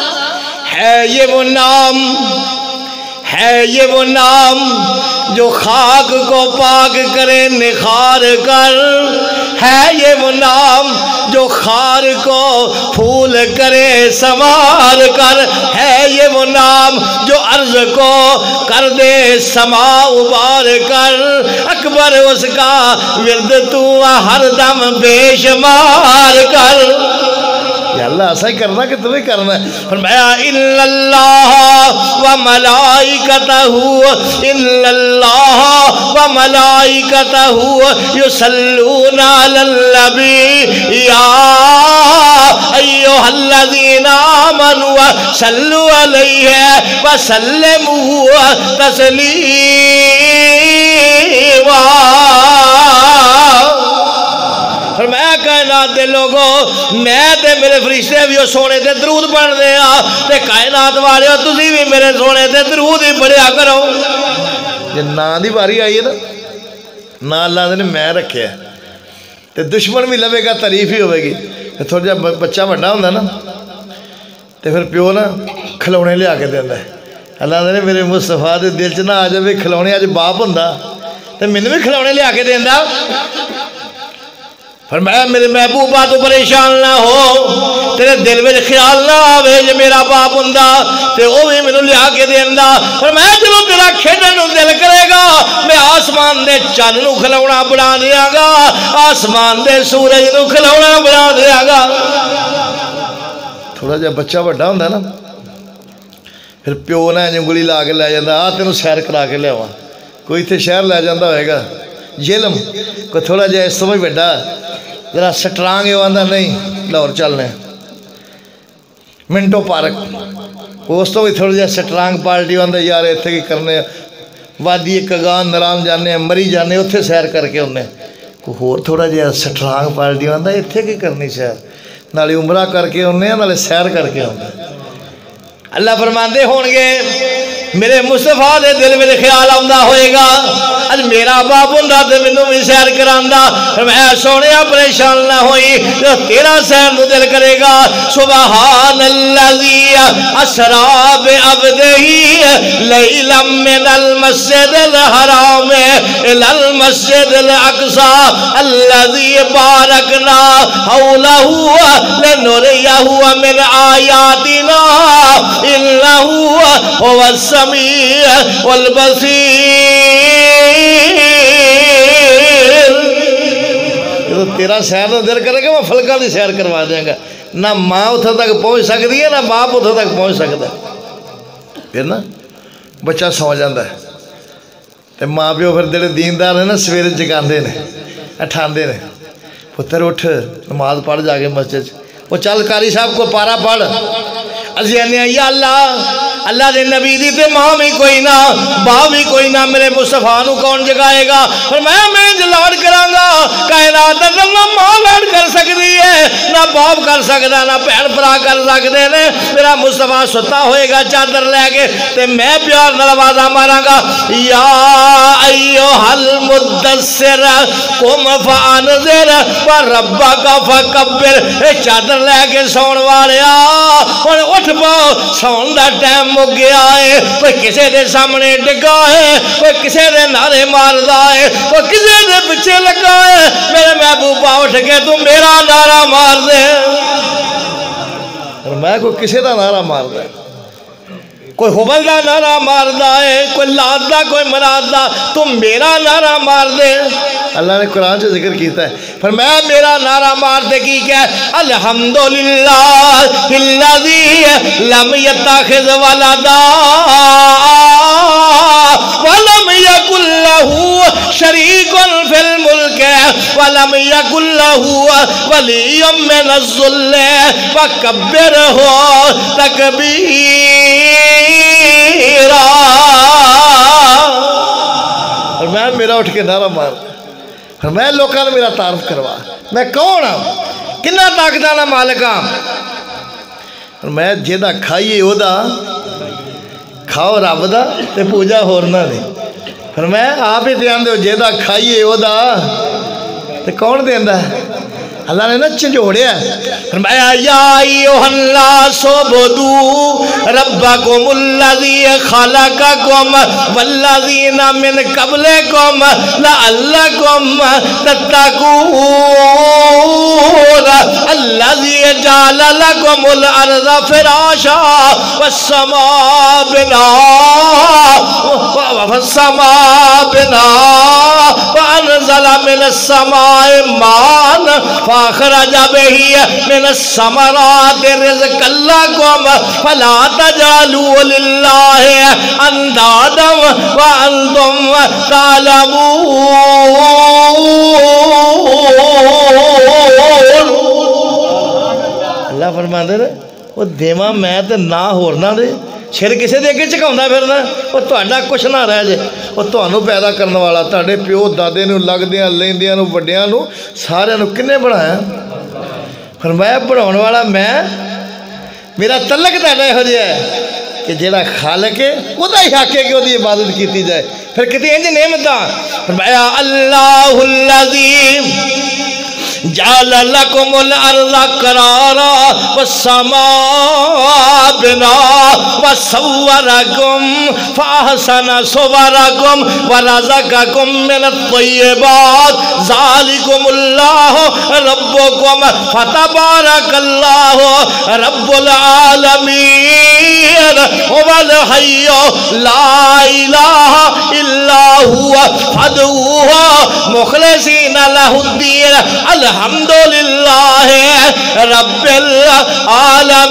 ہے؟ یہ وہ نام ہے، یہ وہ نام جو خاک کو پاک کرے نکھار کر، ہے یہ وہ نام جو خار کو پھول کرے سنوار کر، ہے یہ وہ نام جو عرض کو کر دے سما ابار کر، اکبر اس کا ورد تو ہر دم بے شمار کر۔ یا اللہ ایسا ہی کرنا کہ تمہیں کرنا ہے۔ فرمایا اِنَّ اللَّهَ وَمَلَائِكَتَهُ اِنَّ اللَّهَ وَمَلَائِكَتَهُ يُصَلُّونَ عَلَى النَّبِيِّ يَا أَيُّهَا الَّذِينَ آمَنُوا صَلُّوا عَلَيْهِ وَسَلِّمُوا تَسْلِيمًا۔ فرمایا کائنات دے لوگوں میں تے میرے فرشتے بھی سونے تے درود پڑھ دے تے کائنات والے تسی بھی میرے سونے تے درود ہی پڑھیا کرو۔ جے نا دی باری آئی ہے نا اللہ نے میں رکھے ہے، تو دشمن بھی لوے گا تعریف ہی ہوئے گی. تھوڑا جہا بچہ بڑا ہوتا نا تو پھر پیو نا کھلونے لیا کے دینا ہے. اللہ نے میرے مصطفیٰ دے دل چ نہ آ جائے کھلونے اج باپ ہوں تو مینوں بھی کھلونے لیا کے دینا. فرمایا میرے محبوبہ تو پریشان نہ ہو, تیرے دل میں خیال نہ آوے جے میرا باپ ہوندا تے او بھی مینوں لیا کے دیندا. فرمایا جدوں تیرا کھیڈن نوں دل کرے گا میں آسمان دے چن نوں کھلونا بنا دیاں گا, آسمان دے سورج نوں کھلونا بنا دیاں گا. تھوڑا جہا بچہ بڑا ہوندا نا پھر پیو نے انگلی لا کے لے جاتا, آ تینوں سیر کرا کے لیاواں. کوئی اتنے شہر لے جاتا ہوئے گا جیلم, کوئی تھوڑا جہا اس تو بھی بڑا ذرا سٹرانگ ہے, آتا نہیں لاہور چلنے منٹو پارک, اس تو بھی تھوڑا جہا سٹرانگ پارٹی آتا یار اتنے کی کرنے وادی کگان نرام جانے مری جانے اتنے سیر کر کے انہیں کوئی ہور تھوڑا جہا سٹرانگ پارٹی آتا اتنے کی کرنی سیر نالے عمرہ کر کے انہیں نالے سیر کر کے آتا. اللہ فرماندے ہون گے میرے مصطفیٰ دے دل میں خیال آندا ہوئے گا اج میرا باپ ہوندا تے مینوں بھی سیر کراندا. فرمایا سونیا پریشان نہ ہوئی جو تیرا سیر نو دل کرے گا. سبحان الذی اسرا بعبدہ لیلا من المسجد الحرام الی المسجد الاقصی الذی بارکنا حولہ لنریہ من آیاتنا انہ هو السمیع والبصیر. تیرا سیر نہ دل کرے گا میں فلکا دی سیر کروا دیں گا. نہ ماں اتھا تک پہنچ سکتی ہے نہ باپ اتھا تک پہنچ سکتا ہے. پھر نا بچہ سو جاتا ہے تو ماں پیو پھر جڑے دیندار ہیں نا سویرے جگاندے نے اٹھاندے نے پتر اٹھ نماز پڑھ جا کے مسجد. وہ چل قاری صاحب کو پارا پڑھ. اسی آنے یا اللہ دے نبی دی تے ماں بھی کوئی نہ باپ بھی کوئی نہ میرے مصطفیٰ نو کون جگائے گا. فرمایا میں جلاڑ کراں گا کائنات نہ ماں لاڑ کر سکتی ہے نہ باپ کر سکتا نہ بہن بھرا کر سکتے نے. میرا مصطفیٰ ستا ہوئے گا چادر لے کے تے میں پیار نال آوازاں ماراں گا یا ایھا المدثر قم فانذر وربک فکبر. اے چادر لے کے سون والیا ہن اٹھ پاؤ سون دا ٹائم مک گیا ہے. کوئی کسے دے سامنے ڈگا ہے, کوئی کسے دے نعرے ماردا ہے, کوئی کسے دے پیچھے لگا ہے. میرے محبوبہ اٹھ کے تو میرا نعرہ مار دے. میں کوئی کسے دا نعرہ مار دے, کوئی حبل دا نعرہ مار دا ہے, کوئی لات دا کوئی مراد دا, تم میرا نعرہ مار دے. اللہ نے قرآن سے ذکر کیتا ہے فرمایا میرا نعرہ مار دے کی کیا ہے الحمدللہ الذی لم یتخذ ولدا ولم یکن لہ شریک فی الملک ولم یکن لہ ولی من الذل فکبرہ تکبیرا. اور میں میرا اٹھ کے نعرہ مار میں لوکاں نے میرا تعارف کروا میں کون ہوں کنا طاقت والا مالک ہاں. میں جہاں کھائیے وہ کھاؤ رب دا تے پوجا ہورنا نہیں. پھر میں آپ ہی دھیان دو جہاں کھائیے وہ تے کون دیندا ہے اللہ نے نا چنجوڑیا. فرمایا یا ایھا الناس اعبدوا ربکم الذی خلقکم والذین من قبلکم لعلکم تتقون الذی جعل لکم الارض فراشا والسماء بناء وانزل من السماء ماء فاخرج به من الثمرات رزقا لكم فلا تجعلوا لله اندادا وانتم تعلمون. اللہ فرماندے نے وہ دیواں میں تے نہ ہورنا دے سر کسے دے کے چکاؤں پھرنا وہ تہاڈا کچھ نہ رہ جائے. وہ تہانوں پیدا کرنے والا تہاڈے پیو دادے نوں لگدیاں لیندیاں نوں وڈیاں نوں سارے نوں کنے بنایا. فرمایا بناؤن والا میں میرا تعلق تہاڈا یہو جہا ہے کہ جیڑا خالق ہے وہ ہی حق ہے کہ وہ عبادت کیتی جائے. پھر کتنی انج نعمتاں. فرمایا اللہ الذی جعل لکم الارض قرارا والسماء بنا وصورکم فاحسن صورکم ورزقکم من الطیبات ذالکم اللہ ربکم فتبارک اللہ رب العالمین هو الحی لا الہ الا هو فادعوه مخلصین لہ الدین الحمدللہ رب العالمین۔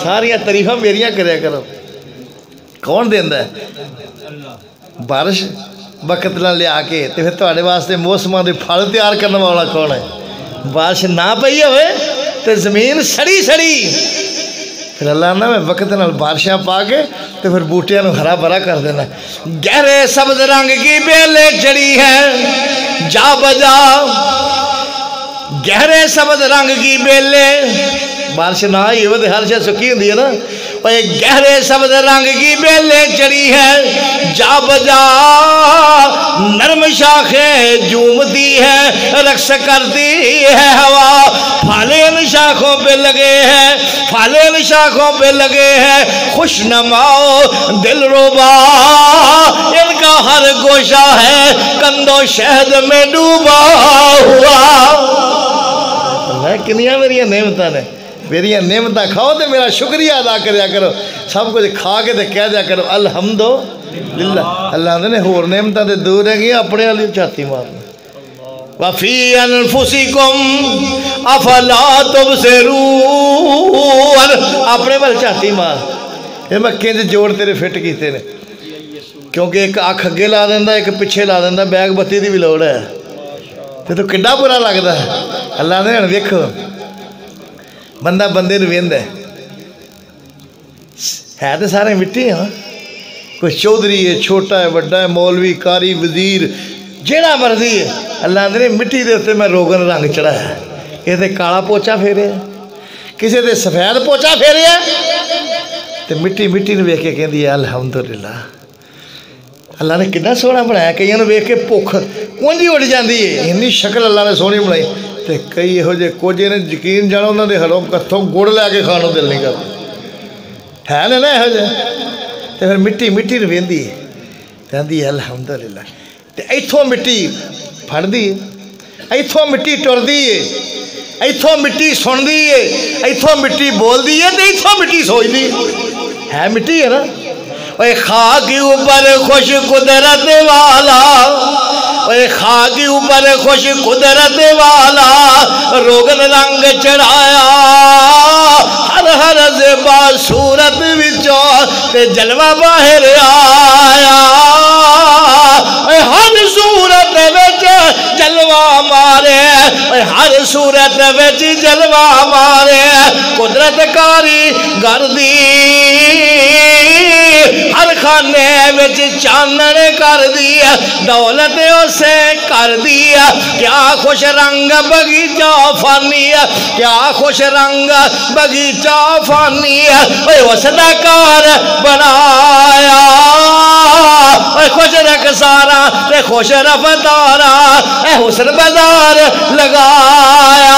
ساریاں تعریفاں میریاں کریا کرو۔ کون دیندا ہے؟ بارش وقت نہ لیا کے تے پھر تواڈے واسطے موسماں دے پھل تیار کرنے والا کون ہے؟ بارش نہ پئی ہوئے تے زمین سڑی سڑی، پھر اللہ نے میں وقت نال بارشاں پا کے تے پھر بوٹیاں نو ہرا بھرا کر دینا۔ گہرے سبز رنگ کی بیلیں چڑھی ہیں جا بجا، گہرے سبز رنگ کی بیلیں، بارش نہ آئی وہ ہر شے سکی ہوندی ہے نا، گہرے سبز رنگ کی بیلیں چڑھی ہے جا بجا، نرم شاخیں جھومتی ہے رقص کرتی ہے ہوا، پھل ان شاخوں پہ لگے ہیں، پھل ان شاخوں پہ لگے ہیں، خوش نما دل ربا ان کا ہر گوشہ ہے کندو شہد میں ڈوبا ہوا۔ کنیاں میری نعمتاں نے، میری نعمتاں کھاؤ تو میرا شکریہ ادا کریا کرو، سب کچھ کھا کے تو کہہ دیا کرو الحمدللہ۔ اللہ نے ہور نعمتاں تے دور ہے گیا اپنے والی چھاتی مارنا۔ وَفِي أَنفُسِكُمْ أَفَلَا تُبْصِرُونَ، اپنے وال چھاتی مار۔ یہ میں کنج جوڑ تیرے فٹ کیتے نے، کیونکہ ایک آنکھ اگے لا دیندہ ایک پیچھے لا دیندہ، بیگ بتی دی بھی لوڑ ہے تو کڈا برا لگتا ہے۔ اللہ نے دیکھو بندہ بندے نو ویندا ہے تو سارے مٹی ہیں، کوئی چودھری ہے، چھوٹا ہے، بڑا ہے، مولوی، قاری، وزیر، جیڑا مرضی ہے، اللہ نے مٹی دے تے میں روغن رنگ چڑھا ہے، یہ تے کالا پوچا پھیرے ہے، کسی تے سفید پوچا پھیرے ہے، تے مٹی مٹی نو ویکھ کے کہندی ہے الحمدللہ۔ اللہ نے کتنا سونا بنایا، کئیوں نو ویکھ کے بھوک اونجی اڑ جاندی ہے، اتنی شکل اللہ نے سونی بنائی، تے کئی یہو جے کچھ نے یقین جانا انہوں نے ہلوں کتھوں گڑ لے کے کھانوں دل نہیں کرتا ہے نا یہو جے، تے پھر مٹی مٹی نو ویندی ہے کہندی ہے الحمدللہ، تے ایتھوں مٹی پھڑدی ہے، ایتھوں مٹی ٹردی ہے، ایتھوں مٹی سندی ہے، ایتھوں مٹی بولدی ہے، تے ایتھوں مٹی سوچدی ہے مٹی ہے نا۔ اے خاک اوپر خوش قدرت والا، اے خاک اوپر خوش قدرت والا، روغن رنگ چڑھایا ہر ہر زیبا صورت وچوں تے جلوہ باہر آیا، اے ہر صورت وچ جلوہ مارے، اے ہر صورت وچ جلوہ مارے، قدرت کاری گردی ہر خانے وچ چانن کر دیا، دولت اسے کر دیا، کیا خوش رنگ بگیچہ فانی ہے، کیا خوش رنگ بگیچہ فانی ہے، اے وسدہ کار بنایا، اے خوش رکھ سارا تے خوش رفتارا، اے حسن بازار لگایا۔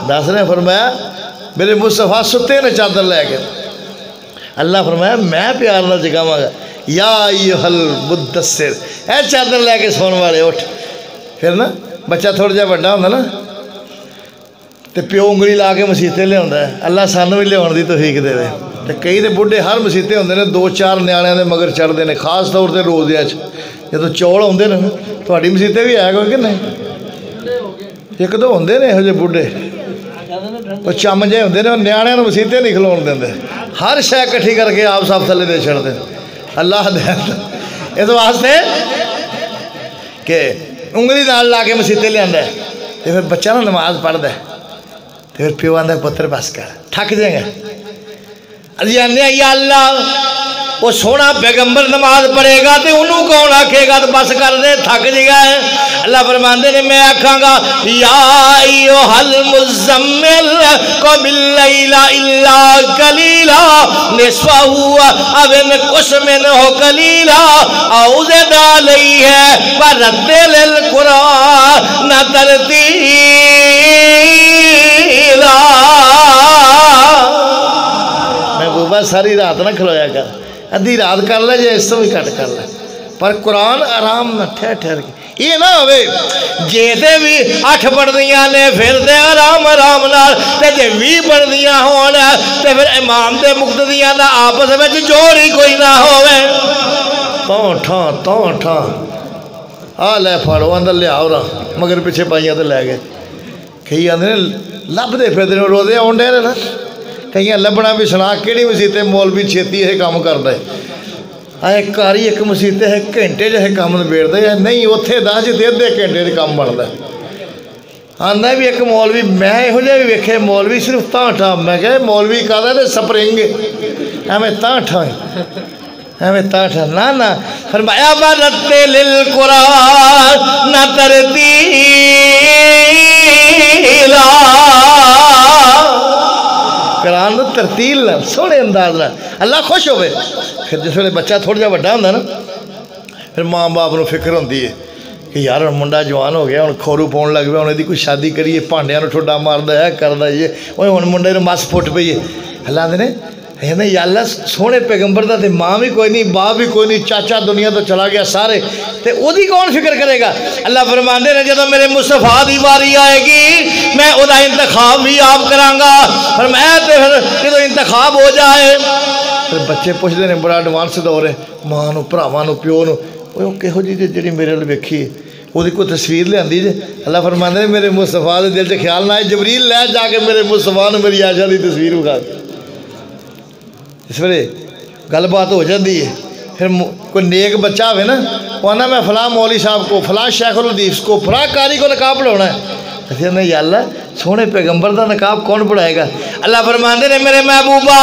دس نے فرمایا میرے مصطفیٰ ستے نے چادر لے کے، اللہ فرمایا میں پیار نہ جگاواں گا، یا ایھا المدثر، اے چادر لے کے سون والے اٹھ۔ پھر نا بچہ تھوڑا جہا بڑا ہوندا نا تے پیو انگلی لا کے مسیتے لے ہوندا ہے، اللہ سانوں بھی لے دی توفیق دے دے۔ تے کئی دے بڈھے ہر مسیتے ہوندے نے، دو چار نیاڑیاں دے مگر چڑھدے نے، خاص طور تے روزیاں وچ جدوں چول ہوندے نے، تہاڈی مسیتے بھی ہے کوئی کہ نہیں؟ ایک دو ہوندے نے ایہو جے بڈھے، وہ چم جے ہوندے نے، نیاڑیاں نوں مسیتے نہیں کھلون دیندے، ہر شے کٹھی کر کے آپ سب تھلے دے چھڑ دے۔ اللہ دے اس واسطے کہ انگلی نال لا کے مسیتے لے آندا ہے، تے پھر بچہ نا نماز پڑھدا ہے، تے پھر پیو آندا ہے پتر بس کر، تھک جائیں گا، علی آنے یا اللہ وہ سونا پیغمبر نماز پڑھے گا تو انہوں کون آکھے گا تو بس کر دے تھک جگہ ہے. اللہ فرماندے نے میں آکھاں گا یا ایھا المزمل قم اللیل الا قلیلا نصفہ او انقص منہ قلیلا او زد علیہ ورتل القرآن ترتیلا. محبوبہ ساری رات نہ کھلویا کر, ادھی رات کر لے جے اس تو بھی کٹ کر لے, پر قرآن آرام نہ ٹھہر ٹھہر کے. یہ نہ ہوئے جے تے بھی 8 پڑھدیاں نے پھر دے آرام آرام نال تے جے 20 پڑھدیاں ہون تے پھر امام تے مقتدیاں دا آپس وچ جوڑ ہی کوئی نہ ہوئے. تو ٹھاں آ لے پھاڑو اندر لے آؤ رہا مگر پیچھے پائیاں تے لے گئے. کئی آندے لب دے پھر دے روزے آن ڈے نا, کئی لبنا بھی سنا کیڑی مسیتے مولوی چھیتی ہے کام کردا ہے. آئے کاری ایک مسیتے ہے گھنٹے جہے کام نبیڑ دے نہیں اتھے دا جی دے گھنٹے دے کام بڑھتا ہے. آندہ بھی ایک مولوی میں ہو جائے بھی ویکھے مولوی صرف تاں ٹھا, میں کہے مولوی کہا دے سپرنگ ہمیں تاں ٹھا نا فرمایا برتل القرآن ترتیلا. قرآن نو ترتیل نہ سوڑے انداز نہ اللہ خوش ہوئے. پھر جس ویلے بچہ تھوڑا جا بڑا ہوتا نا پھر ماں باپ نو فکر ہوتی ہے کہ یار منڈا جوان ہو گیا ہوں کھورو پاؤن لگ پیا, ہوں یہ کوئی شادی کریے بھانڈیاں نو ٹھڈا ماردا ہے کردا یہ ہوں منڈے نو مس پھٹ پئی ہے. اللہ آندے نے یا اللہ سونے پیغمبر دا تے ماں بھی کوئی نہیں باپ بھی کوئی نہیں چاچا دنیا تو چلا گیا سارے تے او دی کون فکر کرے گا. اللہ فرماندے نے جدوں میرے مصطفیٰ دی واری آئے گی میں او دا انتخاب بھی آپ کراں گا. فرمایا تے پھر جدوں انتخاب ہو جائے پھر بچے پوچھتے ہیں بڑا ایڈوانس دور ہے ماں نو بھراواں نو پیو نو وہ کہو جی جڑی میرے ول ویکھی ہے وہ کوئی تصویر لیاندی جے. اللہ فرماندے نے میرے مصطفیٰ دے دل چ خیال نہ آئے جبریل لے جا کے میرے مصطفیٰ نو میری عائشہ دی تصویر وکھا. اس ویلے گل بات ہو جاتی ہے. پھر کوئی نیک بچہ ہوئے نا وہ آنا میں فلاں مولوی صاحب کو فلاں شیخ الحدیث کو فلاں قاری کو نقاب پڑھانا ہے. کہتے ہیں یا اللہ سونے پیغمبر دا نقاب کون پڑھائے گا. اللہ فرماندے نے میرے محبوبہ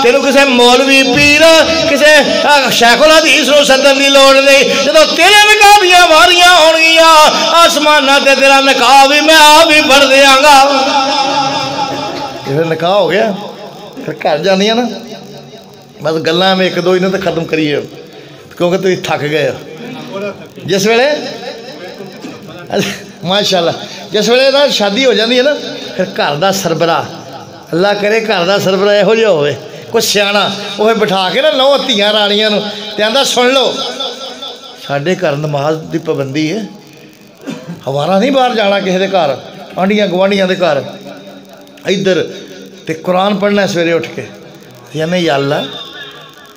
تینوں کسے مولوی پیر کسے شیخ الحدیث نو سدن دی لوڑ نہیں. جدوں تیرے نقابیاں واریاں ہون گیاں آسماناں تے تیرا نقاب بھی میں آپ ہی پڑھ دیاں گا. پھر نکاح ہو گیا پھر گھر جانیاں نا بس گلاں میں ایک دو انہیں تو ختم کریے کیونکہ تھی تھک گئے ہو. جس ویلے ماشاءاللہ جس ویلے نا شادی ہو جاتی ہے نا پھر گھر دا سربراہ اللہ کرے گھر دا سربراہ یہو جہا ہوئے کوئی سیاح وہ بٹھا کے نا 9 دھیاں رانیاں تے آندا سن لو ساڈے گھر نماز دی پابندی ہے ہمارا نہیں باہر جانا کسی دے گھر آنڈیاں گوانڈیاں دے گھر ادھر تے قرآن پڑھنا سویرے اٹھ کے. یعنی یا اللہ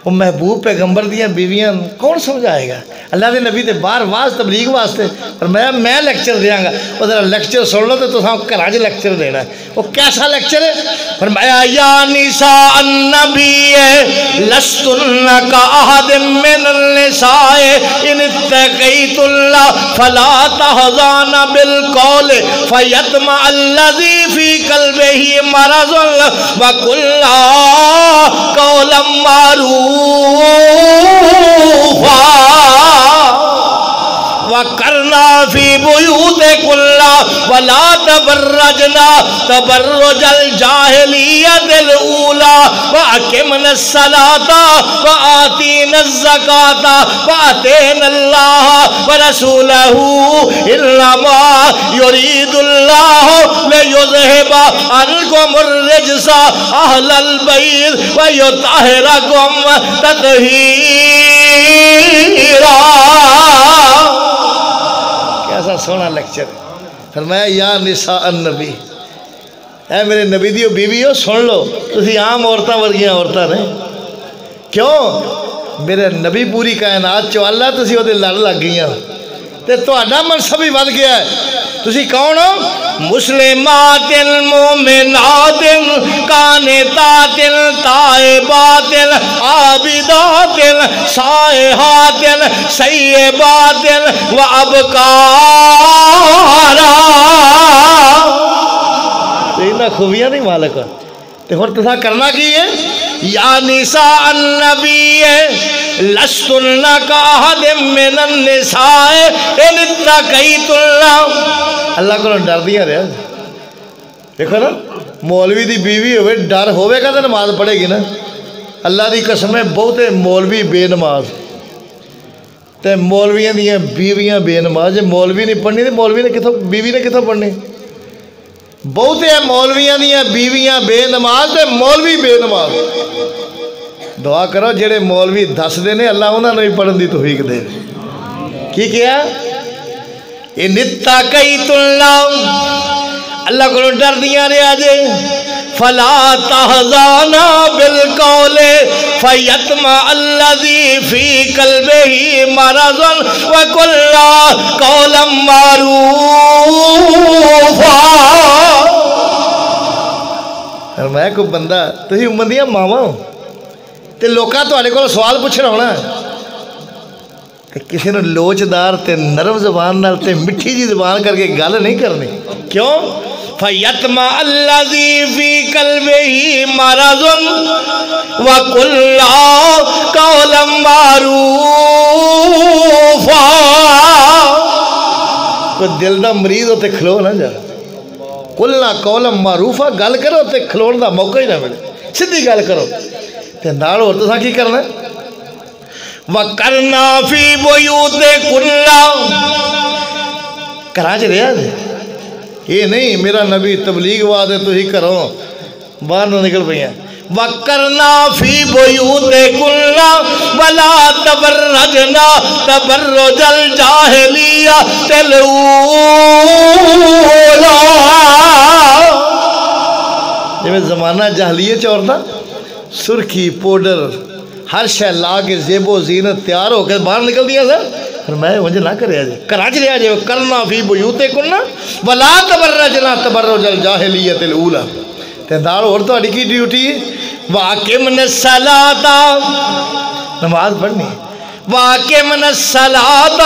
وہ محبوب پیغمبر دیاں بیویاں کون سمجھائے گا. اللہ دے نبی دے باہر واز تبلیغ واسطے فرمایا میں لیکچر دیاں گا. وہ ذرا لیکچر سن لو تو تساں گھراں وچ لیکچر دینا ہے. وہ کیسا لیکچر ہے. فرمایا یا نساء النبی لستن کاحد من النساء ان اتقیت اللہ فلا تحزن بالقول فیطمع الذی فی قلبہ مرض وقلنا قولا معروفا وَقَرْنَا فِي بُيُوتِكُنَّ وَلَا تَبَرَّجْنَا تَبَرُّجَ الْجَاهِلِيَّةِ الْأُولَى وَأَقِمْنَا الصَّلَاةَ وَآتِينَا الزَّكَاةَ وَأَطِعْنَا اللَّهَ وَرَسُولَهُ إِنَّمَا يُرِيدُ اللَّهُ لِيُذْهِبَ عَنكُمُ الرِّجْسَ أَهْلَ الْبَيْتِ وَيُطَهِّرَكُمْ تَطْهِيرًا. کیسا سونا لیکچر. فرمایا یا نساء النبی اے میرے نبی دیو بیویو سن لو تسی عام عورتاں ورگیاں عورتاں نے کیوں میرے نبی پوری کائنات چو اللہ تسی وہ دے لڑ لگ گئیاں تے تہاڈا منصب ہی ود گیا ہے. تسی کون ہو؟ مسلمات مومنات قانتات تائبات عابدات سائحات سیبات و ابکارا. انہاں خوبیاں نہیں مالک تے تے ہن تساں کرنا کی ہے یا نساء النبی لستن کاحد من النساء ان اتقیتن اللہ کو ڈر دیا رہا دیکھو نا مولوی دی بیوی ہوئے ڈر ہوئے گا تو نماز پڑھے گی نا اللہ دی قسم ہے بہتے مولوی بے نماز تے مولویاں دیاں بیویاں بے نماز جب مولوی نہیں پڑھنی تو مولوی نے کتوں بیوی نے کتوں پڑھنی بہتے ہیں مولویاں دیاں بیویاں بے نماز تے مولوی بے نماز دعا کرو جڑے مولوی دس دینے اللہ انہوں نے بھی پڑھن دی توفیق دے کی کیا ان اتقیت اللہ کو ڈر دیا رہا جے فلا تحزانا بالقول فیتمع الذی فی قلبہ مرض وقل قولا معروفا میں کوئی بندہ تسی امندیاں ماما ہو تے لوکاں تواڈے کول سوال پوچھنا ہونا کہ کسی نے لوچدار تے نرم زبان نال تے مٹھی جی زبان کر کے گل نہیں کرنی کیوں فیتمع الذی فی قلبہ مرض وقل قولا معروفا کوئی دل دا مریض ہوتے کھلو نہ جا قلنا قولا معروفا گل کرو تے کھلون دا موقع ہی نہ ملے سیدھی گل کرو تے نال ہور تساں کی کرنا وَقَرْنَا فِي بُيُوتِكُنَّ کراچ رہا دے یہ نہیں میرا نبی تبلیغ وعدے تو ہی کرو باہر نہ نکل پئی ہیں وَقَرْنَا فِي بُيُوتِكُنَّ وَلَا تَبَرَّجْنَا تَبَرُّجَ الْجَاهِلِيَّةِ الْأُولَىٰ جب زمانہ جاہلیت عورتاں سرخی پوڈر ہر شے لا کے زیب و زینت تیار ہو کے باہر نکل دیا سر فرمایا مجھے نہ کرے جائے کراچ لیا جائے کرنا فی بیوتکن ولا تبرجنا تبرج الجاہلیت الاولی تندار اور تو اڈکی ڈیوٹی واقمن الصلاۃ نماز پڑھنی واقمن الصلاۃ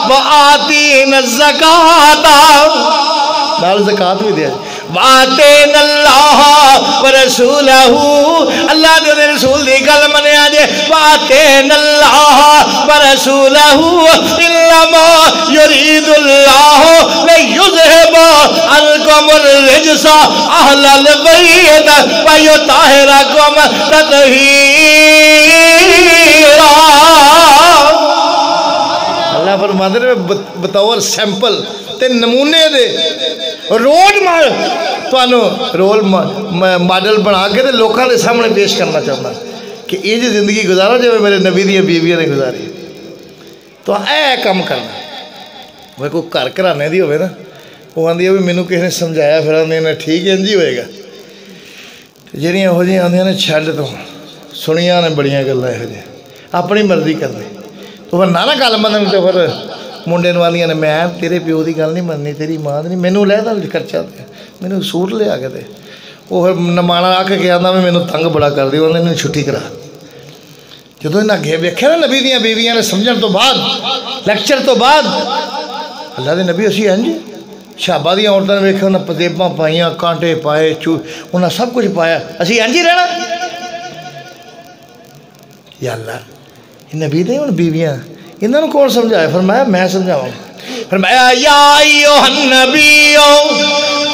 وآتین الزکاۃ دال زکات بھی دیا وَآتَيْنَا اللَّهَ وَرَسُولَهُ اللہ دے رسول دی گل منیا جے وَآتَيْنَا اللَّهَ وَرَسُولَهُ إِنَّمَا يُرِيدُ اللَّهُ لِيُذْهِبَ عَنكُمُ الرِّجْسَ أَهْلَ الْبَيْتِ وَيُطَهِّرَكُمْ تَطْهِيرًا اللہ فرماتے ہیں بطور سیمپل تے نمونے دے رول ماڈل بنا کے لوگوں کے سامنے پیش کرنا چاہتا کہ یہ جی زندگی گزارو جو میرے نبی دیا بیویاں نے گزاری تو اے کام کرنا وہ کوئی گھر گھرانے دی ہوئے نا وہ آدھی ہے بھی مینوں کسی نے سمجھایا پھر آدھے نے ٹھیک ہے انجی ہوئے گا جہاں یہو جی آدھے نے چھڈ تو سنیاں نے بڑیاں گلاں یہو جی اپنی مرضی کرنی تو پھر نہ گل منن تو پھر منڈے والیاں نے میں تیرے پیو کی گل نہیں مننی تیری ماں نہیں مینوں لے دا خرچہ دے مینوں سوٹ لیا کے دے وہ پھر نمانا آ کے آتا میں مینوں تنگ بڑا کر دی انہوں نے چھٹی کرا جدو انہیں اگے ویکھیا نا نبی دیاں بیویاں نے سمجھن تو بعد لیکچر تو بعد اللہ دے نبی اسی ہیں جی شابہ دیاں عورتوں نے ویکھیا انہیں پتیباں پائیاں کانٹے پائے انہیں سب کچھ پایا اسی ہیں جی رہنا یا اللہ نبی دے ان بیویاں انہوں نے کون سمجھایا فرمایا میں سمجھاؤں فرمایا یا ایوہ النبی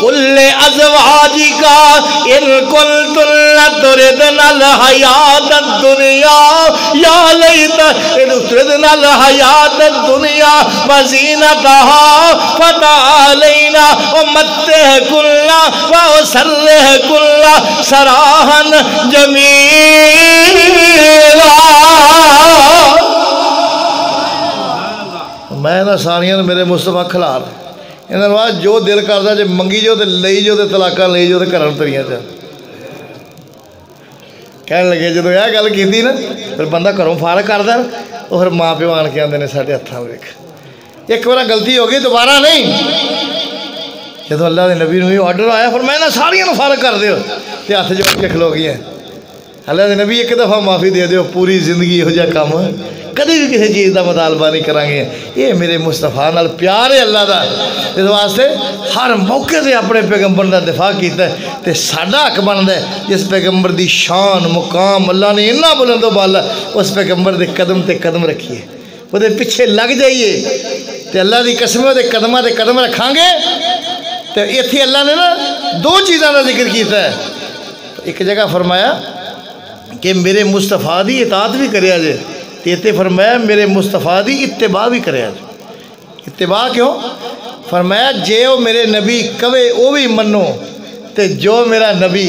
کل ازواجکا ان کنتن تردن الحیات الدنیا یا لیت ان تردن الحیات الدنیا وزینتہا فتعالینا ومتہکلنا واسرہکلنا سراحا جمیلا میں نہ ساریاں میرے مصطفیٰ کھلار انہوں نے جو دل کرتا جب منگی جو تو لئی جو تو طلاقاں لئی جو تو کرن تریاں چاہ کہنے لگے جدو یہ گل کی نا پھر بندہ گھروں فارغ کرتا تو پھر ماں پیو آن کے آتے ہیں سارے ہاتھوں ویکھ ایک بار غلطی ہو گئی دوبارہ نہیں جدو اللہ کے نبی نے آرڈر آیا پھر میں نہ ساریاں فارغ کر دیو تے ہاتھ جوڑ کے کھلو گئی ہیں اللہ کے نبی ایک دفعہ معافی دے دیو پوری زندگی یہو جہا کام کدی بھی کسی چیز کا مطالبہ نہیں کریں گے. یہ میرے مصطفیٰ نال پیار ہے اللہ دا. اس واسطے ہر موقع سے اپنے پیغمبر دا دفاع کیتا ہے تے ساڈا حق بندا ہے جس پیغمبر دی شان مقام اللہ نے اتنا بلند و بالا اس پیغمبر دے قدم تے قدم رکھیے وہ دے پیچھے لگ جائیے تے اللہ دی قسم دے قدماں تے قدم رکھاں گے. تے ایتھے اللہ نے نا دو چیزاں دا ذکر کیتا ہے. ایک جگہ فرمایا کہ میرے مصطفیٰ دی اطاعت بھی کریا جے تے ایتھے فرمایا میرے مصطفیٰ دی اتباع بھی کریا جے. اتباع کیوں؟ فرمایا جے وہ میرے نبی کہے وہ بھی منو تے جو میرا نبی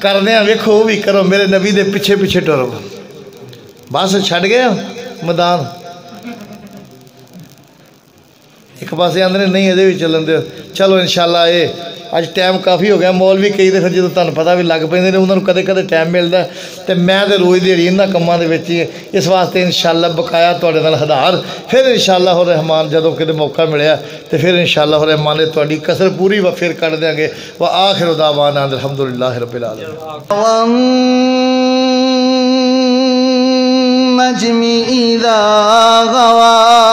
کرنے ویکھو وہ بھی کرو. میرے نبی دے پیچھے پیچھے ٹرو. بس چھڑ گئے میدان ایک پاسے آندے نہیں اجے بھی چلن دے. چلو انشاءاللہ یہ اج ٹائم کافی ہو گیا. مولوی کئی دفعہ جدوں تانوں پتہ بھی لگ پیندے نے انہاں نوں کدے کدے ٹائم ملدا ہے تے میں تے روز دیہڑی انہاں کماں دے وچ ہی. اس واسطے انشاءاللہ بقایا تواڈے نال ہدار پھر انشاءاللہ الرحمن جدوں کدے موقع ملیا تے پھر انشاءاللہ الرحمن نے تواڈی کسر پوری و پھر کر دیاں گے. وآخر دعوانا الحمدللہ رب العالمین. والنجم إذا غوى